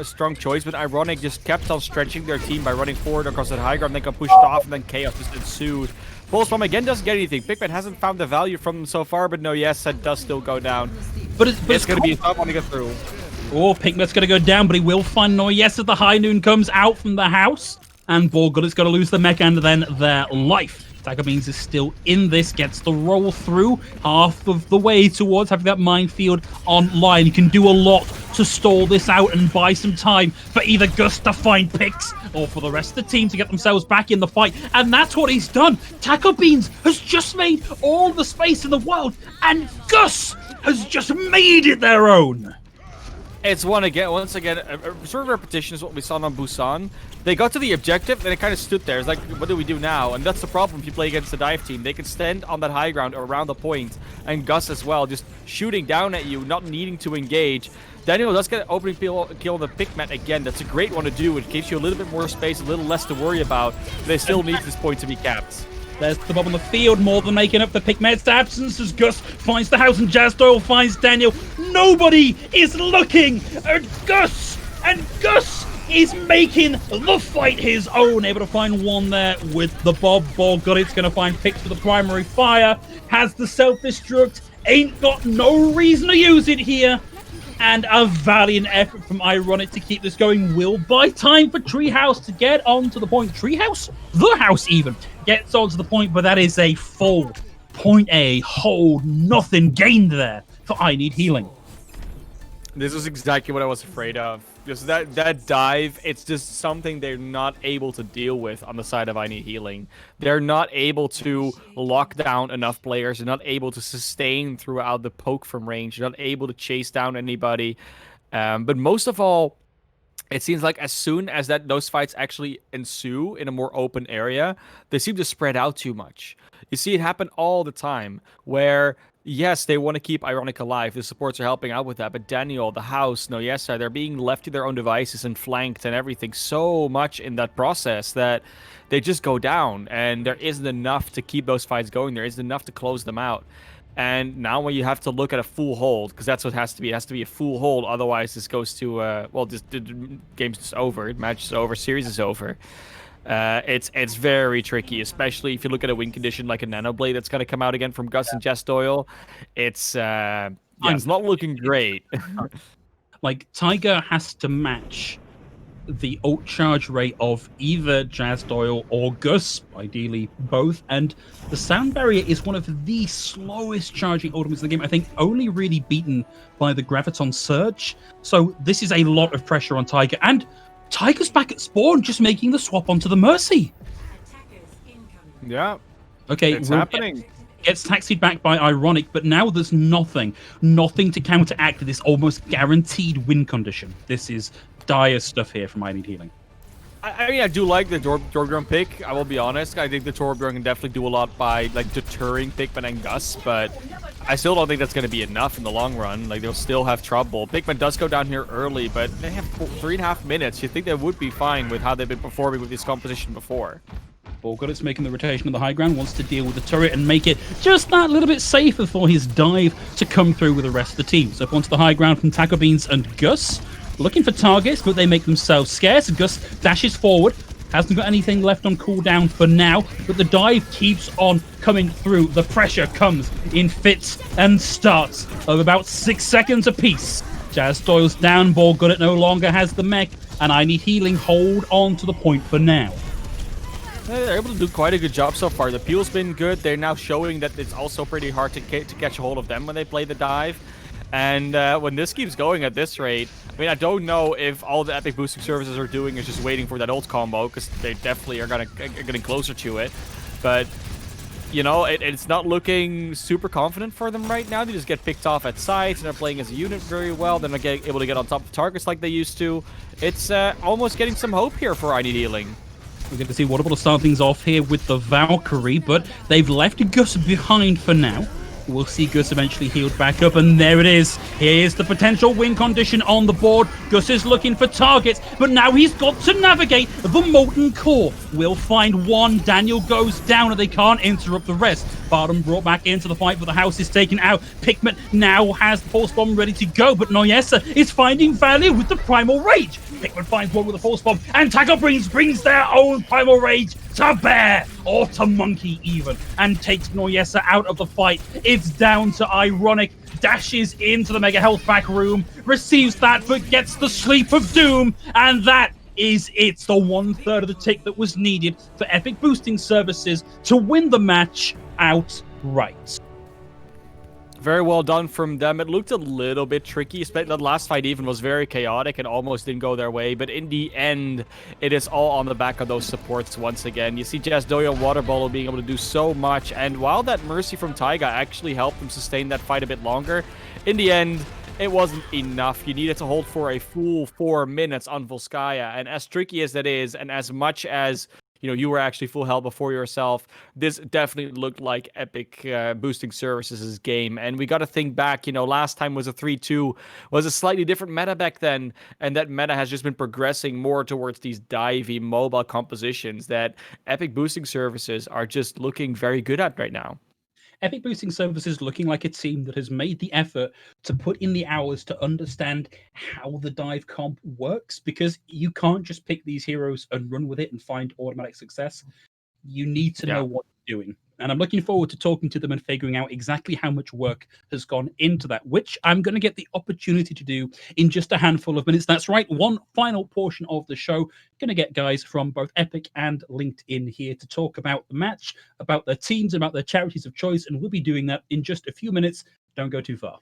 strong choice, but Ironic just kept on stretching their team by running forward across that high ground. They got pushed off, and then chaos just ensued. Pulse Bomb again doesn't get anything. Pigman hasn't found the value from them so far, but no, yes, that does still go down. But it's going to be a tough one to get through. Oh, Pigman's going to go down, but he will find no yes as the High Noon comes out from the house. And Borgullet's going to lose the mech and then their life. Tiger Beans is still in this, gets the roll through half of the way towards having that minefield online. He can do a lot to stall this out and buy some time for either Gus to find picks or for the rest of the team to get themselves back in the fight. And that's what he's done. Taco Beans has just made all the space in the world, and Gus has just made it their own. It's once again, a sort of repetition is what we saw on Busan. They got to the objective, and it kind of stood there. It's like, what do we do now? And that's the problem if you play against the dive team. They can stand on that high ground around the point, and Gus as well, just shooting down at you, not needing to engage. Daniel does get an opening kill on the Pigman again. That's a great one to do. It gives you a little bit more space, a little less to worry about. They still need this point to be capped. There's the bomb on the field, more than making up for Pigman's absence as Gus finds the house and Jazz Doyle finds Daniel. Nobody is looking at Gus, and Gus is making the fight his own. Able to find one there with the Bob Ball. It's going to find picks for the primary fire. Has the self-destruct. Ain't got no reason to use it here. And a valiant effort from Ironic to keep this going will buy time for Treehouse to get onto the point. Treehouse? The house even gets onto the point, but that is a full point A hold. Nothing gained there for I Need Healing. This is exactly what I was afraid of. Because that dive, it's just something they're not able to deal with on the side of I Need Healing. They're not able to lock down enough players. They're not able to sustain throughout the poke from range. They're not able to chase down anybody. But most of all, it seems like as soon as those fights actually ensue in a more open area, they seem to spread out too much. You see it happen all the time where... Yes, they want to keep Ironic alive. The supports are helping out with that. But Daniel, the house, no, yes, they're being left to their own devices and flanked and everything so much in that process that they just go down. And there isn't enough to keep those fights going. There isn't enough to close them out. And now when you have to look at a full hold, because that's what it has to be. It has to be a full hold. Otherwise, this goes to, the game's just over. The match is over. Series is over. It's very tricky, especially if you look at a win condition like a Nano Blade that's going to come out again from Gus and Jess Doyle. It's not looking great. Like, Tiger has to match the ult charge rate of either Jazz Doyle or Gus, ideally both, and the sound barrier is one of the slowest charging ultimates in the game, I think only really beaten by the Graviton Surge. So this is a lot of pressure on Tiger, and Tiger's back at spawn, just making the swap onto the Mercy. Yeah. Okay, it's happening. Gets taxied back by Ironic, but now there's nothing to counteract this almost guaranteed win condition. This is dire stuff here from I Need Healing. I mean, I do like the Torbjorn pick. I will be honest. I think the Torbjorn can definitely do a lot by like deterring Pigman and Gus, but I still don't think that's going to be enough in the long run. Like, they'll still have trouble. Pigman does go down here early, but they have 3.5 minutes. You think they would be fine with how they've been performing with this composition before. Borgullet's making the rotation on the high ground, wants to deal with the turret and make it just that little bit safer for his dive to come through with the rest of the team. So onto the high ground from Taco Beans and Gus. Looking for targets, but they make themselves scarce. Gus dashes forward. Hasn't got anything left on cooldown for now, but the dive keeps on coming through. The pressure comes in fits and starts of about 6 seconds apiece. Jazz Doyle's down. Borgullet no longer has the mech, and I Need Healing hold on to the point for now. They're able to do quite a good job so far. The peel's been good. They're now showing that it's also pretty hard to catch a hold of them when they play the dive. And when this keeps going at this rate, I mean, I don't know if all the Epic boosting services are doing is just waiting for that ult combo, because they definitely are getting closer to it. But, you know, it's not looking super confident for them right now. They just get picked off at sites, and they're playing as a unit very well. They're not able to get on top of targets like they used to. It's almost getting some hope here for I Need Healing. We're going to see what able to start things off here with the Valkyrie, but they've left Gus behind for now. We'll see Gus eventually healed back up, and there it is. Here's the potential win condition on the board. Gus is looking for targets, but now he's got to navigate the Molten Core. We'll find one. Daniel goes down, and they can't interrupt the rest. Bardem brought back into the fight, but the house is taken out. Pikmin now has the Pulse Bomb ready to go, but Noyesa is finding value with the Primal Rage. Pikmin finds one with a Pulse Bomb, and Tiger brings their own Primal Rage to bear, or to Monkey even, and takes Noyesa out of the fight. It's down to Ironic, dashes into the Mega Health Pack room, receives that, but gets the Sleep of Doom, and that is it. The 1/3 of the tick that was needed for Epic Boosting Services to win the match outright. Very well done from them. It looked a little bit tricky. The last fight even was very chaotic and almost didn't go their way. But in the end, it is all on the back of those supports once again. You see Jazdoya and Water Bottle being able to do so much. And while that Mercy from Taiga actually helped them sustain that fight a bit longer, in the end, it wasn't enough. You needed to hold for a full 4 minutes on Volskaya. And as tricky as that is, and as much as you were actually full health before yourself, this definitely looked like Epic Boosting Services' game. And we got to think back, last time was a 3-2, was a slightly different meta back then. And that meta has just been progressing more towards these divey mobile compositions that Epic Boosting Services are just looking very good at right now. Epic Boosting Services looking like a team that has made the effort to put in the hours to understand how the dive comp works, because you can't just pick these heroes and run with it and find automatic success. You need to know what you're doing. And I'm looking forward to talking to them and figuring out exactly how much work has gone into that, which I'm going to get the opportunity to do in just a handful of minutes. That's right, one final portion of the show. Going to get guys from both Epic and LinkedIn here to talk about the match, about their teams, about their charities of choice, and we'll be doing that in just a few minutes. Don't go too far.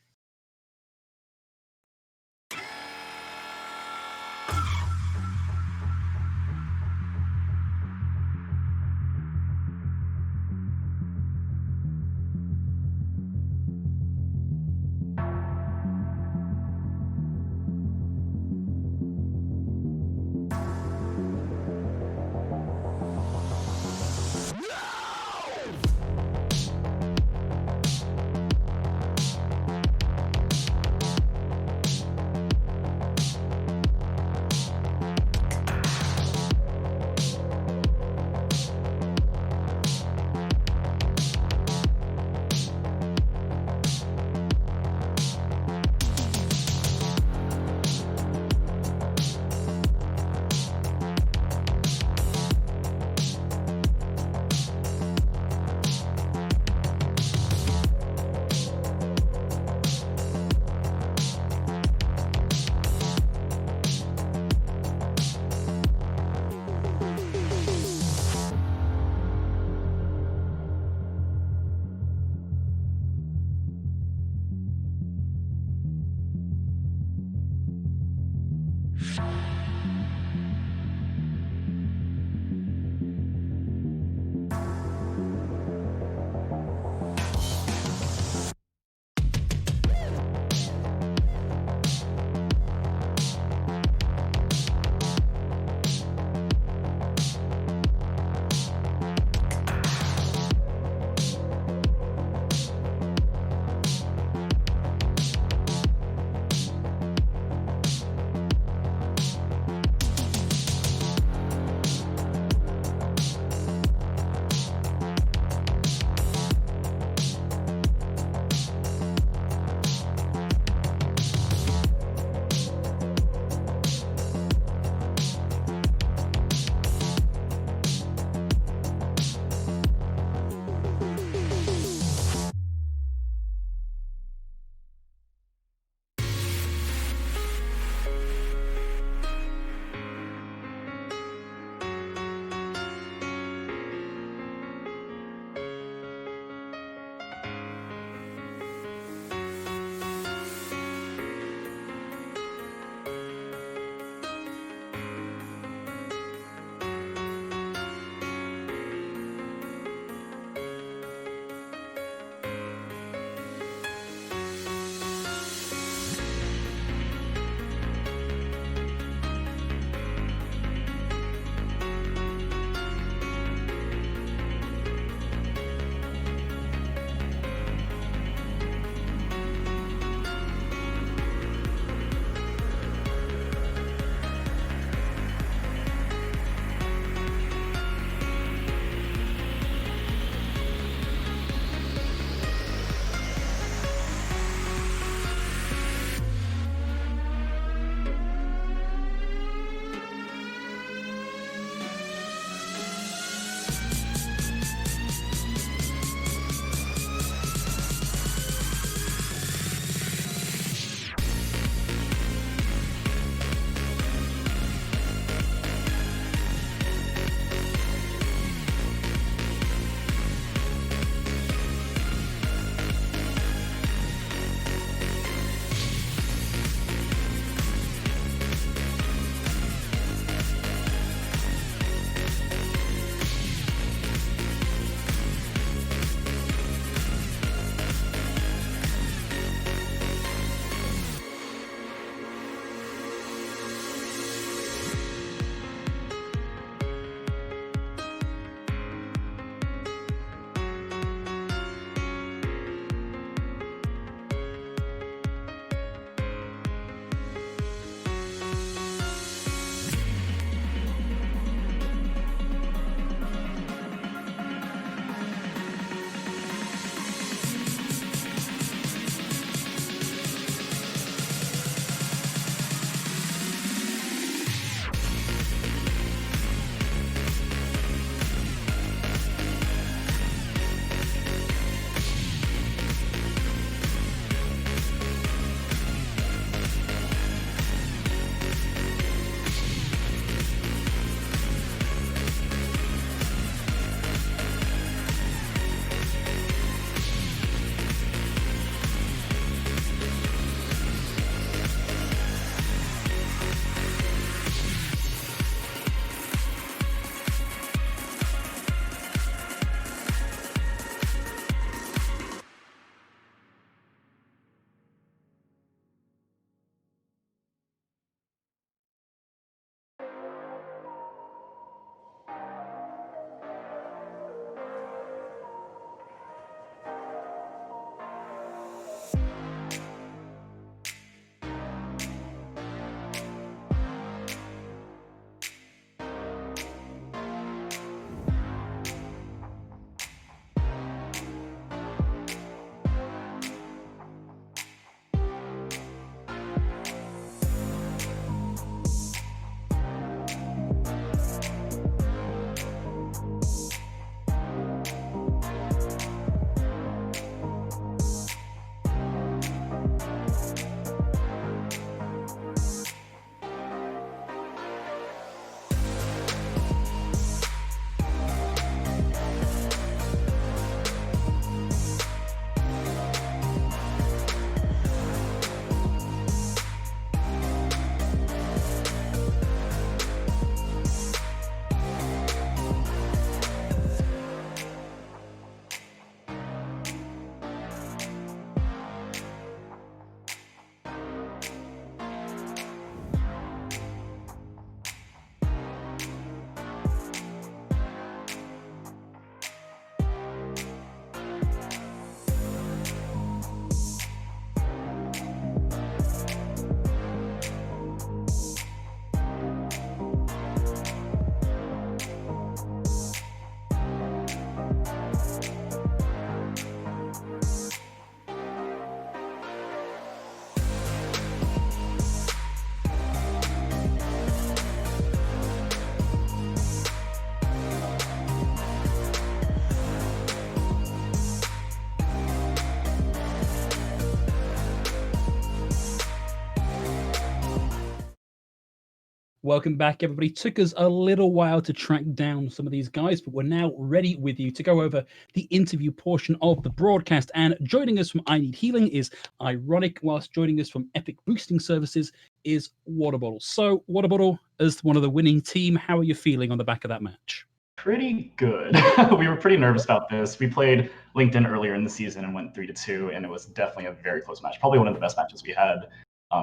Welcome back, everybody. Took us a little while to track down some of these guys, but we're now ready with you to go over the interview portion of the broadcast. And joining us from eedHealing is Ironic, whilst joining us from Epic Boosting Services is Waterbottle. So, Waterbottle, as one of the winning team, how are you feeling on the back of that match? Pretty good. We were pretty nervous about this. We played LinkedIn earlier in the season and went 3-2, and it was definitely a very close match. Probably one of the best matches we had.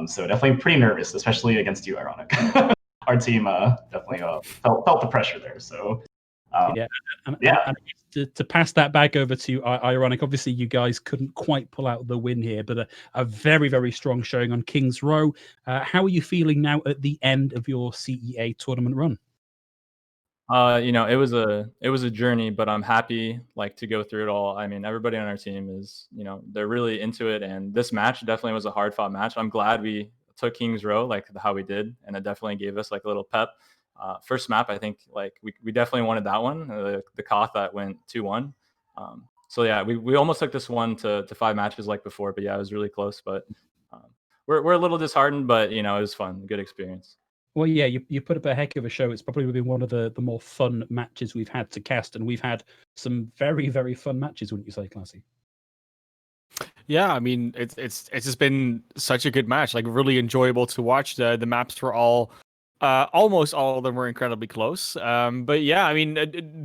So definitely pretty nervous, especially against you, Ironic. Our team definitely felt the pressure there. So and to pass that back over to Ironic, obviously you guys couldn't quite pull out the win here, but a very, very strong showing on King's Row. How are you feeling now at the end of your CEA tournament run? It was a journey, but I'm happy to go through it all. I mean, everybody on our team is, they're really into it, and this match definitely was a hard fought match. I'm glad we took King's Row how we did, and it definitely gave us a little pep. First map, I think we definitely wanted that one, the Koth that went 2-1. So yeah, we almost took this one to 5 matches like before, but yeah, it was really close. But we're a little disheartened, but it was fun, good experience. Well, yeah, you put up a heck of a show. It's probably been one of the more fun matches we've had to cast, and we've had some very, very fun matches, wouldn't you say, Classy? Yeah, I mean, it's just been such a good match, really enjoyable to watch. The maps were all, almost all of them were incredibly close. But yeah, I mean,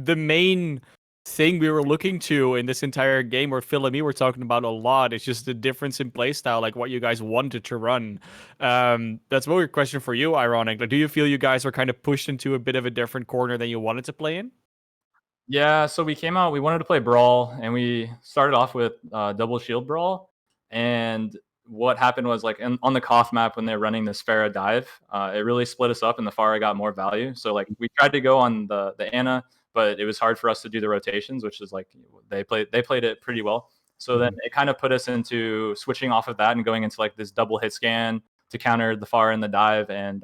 the main thing we were looking to in this entire game, where Phil and me were talking about a lot, is just the difference in playstyle, what you guys wanted to run. That's more a question for you, Ironic. Do you feel you guys were kind of pushed into a bit of a different corner than you wanted to play in? Yeah, so we came out, we wanted to play Brawl, and we started off with double shield Brawl. And what happened was, on the Koth map, when they're running this Pharah dive, it really split us up, and the Pharah got more value. So we tried to go on the Ana, but it was hard for us to do the rotations, which is they played it pretty well. So then it kind of put us into switching off of that and going into this double hit scan to counter the Pharah and the dive. And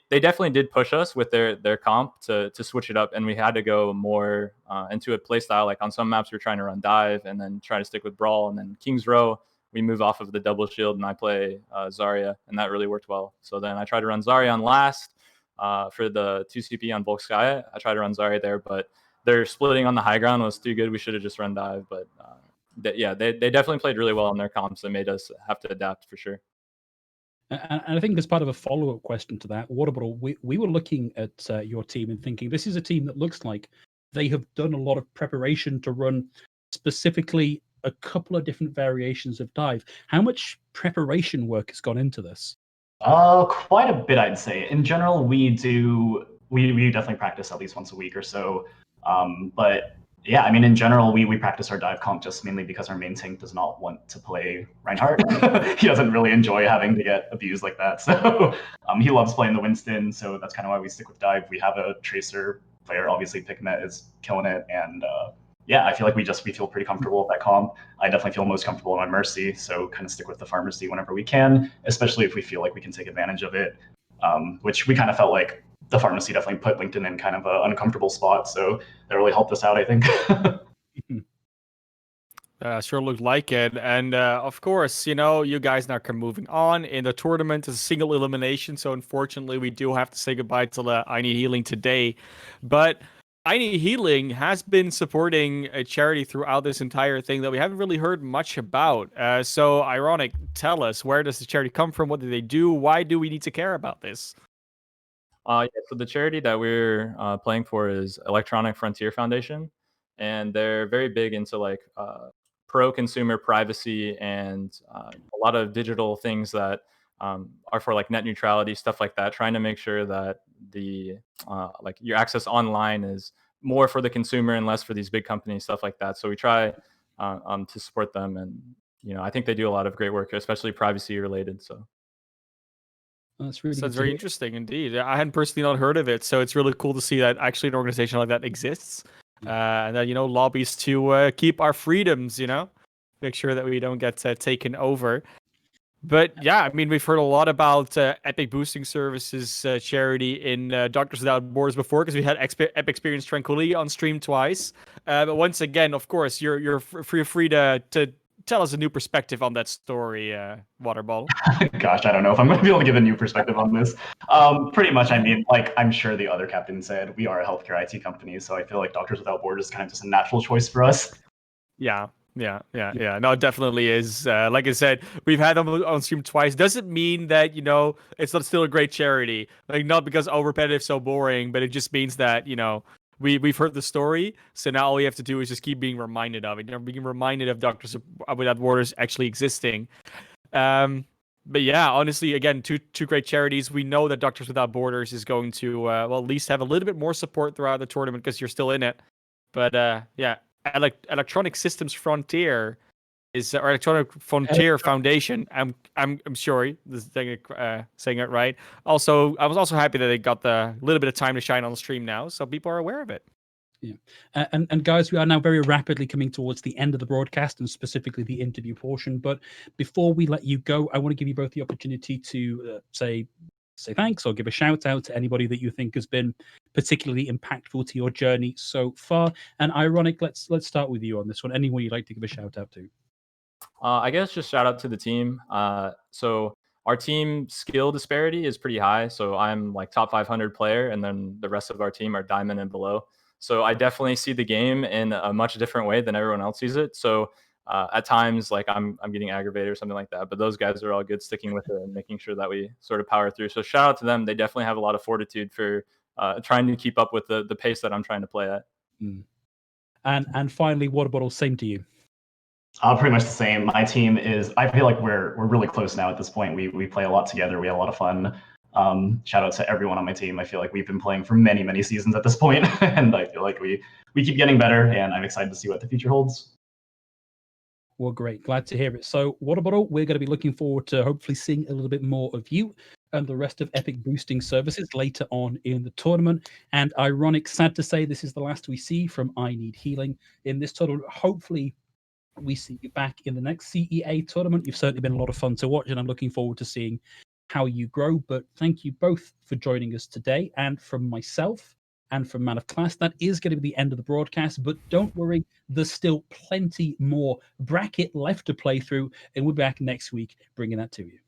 they definitely did push us with their comp to switch it up, and we had to go more into a play style. On some maps, we were trying to run dive and then try to stick with Brawl, and then King's Row, we move off of the double shield, and I play Zarya, and that really worked well. So then I tried to run Zarya on last for the 2CP on Volskaya. I tried to run Zarya there, but their splitting on the high ground was too good. We should have just run dive, but they definitely played really well on their comps. That made us have to adapt for sure. And I think as part of a follow-up question to that, Waterbottle, we were looking at your team and thinking, this is a team that looks like they have done a lot of preparation to run specifically a couple of different variations of dive. How much preparation work has gone into this? Quite a bit, I'd say. In general, we definitely practice at least once a week or so. But yeah, I mean, in general, we practice our dive comp just mainly because our main tank does not want to play Reinhardt. He doesn't really enjoy having to get abused like that. So he loves playing the Winston, so that's kind of why we stick with dive. We have a Tracer player, obviously Pigmet is killing it, and yeah, I feel like we feel pretty comfortable with that comp. I definitely feel most comfortable on Mercy, so kind of stick with the Pharmacy whenever we can, especially if we feel like we can take advantage of it, which we kind of felt like the Pharmacy definitely put LinkedIn in kind of an uncomfortable spot, so that really helped us out, I think. Sure looked like it. And of course, you guys now are moving on in the tournament. It's a single elimination, so unfortunately we do have to say goodbye to eedHealing today. But eedHealing has been supporting a charity throughout this entire thing that we haven't really heard much about. So, Ironic, tell us, where does the charity come from? What do they do? Why do we need to care about this? Yeah, so the charity that we're playing for is Electronic Frontier Foundation, and they're very big into pro-consumer privacy and a lot of digital things that are for net neutrality, stuff like that, trying to make sure that the your access online is more for the consumer and less for these big companies, stuff like that. So we try to support them, and I think they do a lot of great work, especially privacy related. So. That's really Sounds very interesting indeed. I hadn't personally not heard of it, so it's really cool to see that actually an organization like that exists, and that lobbies to keep our freedoms. Make sure that we don't get taken over. But yeah, I mean, we've heard a lot about Epic Boosting Services charity in Doctors Without Borders before, because we had Epic Experience Tranquility on stream twice. But once again, of course, you're free to tell us a new perspective on that story, Waterball. Gosh, I don't know if I'm going to be able to give a new perspective on this. Pretty much, I mean, like I'm sure the other captain said, we are a healthcare IT company, so I feel like Doctors Without Borders is kind of just a natural choice for us. Yeah. No, it definitely is. Like I said, we've had them on stream twice. Doesn't mean that, it's not still a great charity. Like, not because repetitive so boring, but it just means that, we've heard the story. So now all we have to do is just keep being reminded of it. Being reminded of Doctors Without Borders actually existing. But yeah, honestly, again, two great charities. We know that Doctors Without Borders is going to, at least have a little bit more support throughout the tournament because you're still in it. But yeah. Electronic Systems Frontier or Electronic Frontier Foundation. I'm sorry, saying it right. Also, I was also happy that they got the little bit of time to shine on the stream now, so people are aware of it. Yeah, and guys, we are now very rapidly coming towards the end of the broadcast and specifically the interview portion. But before we let you go, I want to give you both the opportunity to say thanks or give a shout out to anybody that you think has been particularly impactful to your journey so far. And Ironic, let's start with you on this one. Anyone you'd like to give a shout out to? I guess just shout out to the team. So our team skill disparity is pretty high. So I'm like top 500 player, and then the rest of our team are diamond and below. So I definitely see the game in a much different way than everyone else sees it. So at times, like I'm getting aggravated or something like that. But those guys are all good, sticking with it and making sure that we sort of power through. So shout out to them. They definitely have a lot of fortitude for trying to keep up with the pace that I'm trying to play at. And finally, Water Bottle, same to you. Pretty much the same. My team is. I feel like we're really close now at this point. We play a lot together. We have a lot of fun. Shout out to everyone on my team. I feel like we've been playing for many seasons at this point, and I feel like we keep getting better. And I'm excited to see what the future holds. Well, great. Glad to hear it. So, Water Bottle, we're going to be looking forward to hopefully seeing a little bit more of you and the rest of Epic boosting services later on in the tournament. And Ironic, sad to say, this is the last we see from eedHealing in this tournament. Hopefully, we see you back in the next CEA tournament. You've certainly been a lot of fun to watch, and I'm looking forward to seeing how you grow. But thank you both for joining us today. And from myself and from ManofClass, that is going to be the end of the broadcast. But don't worry, there's still plenty more bracket left to play through, and we'll be back next week bringing that to you.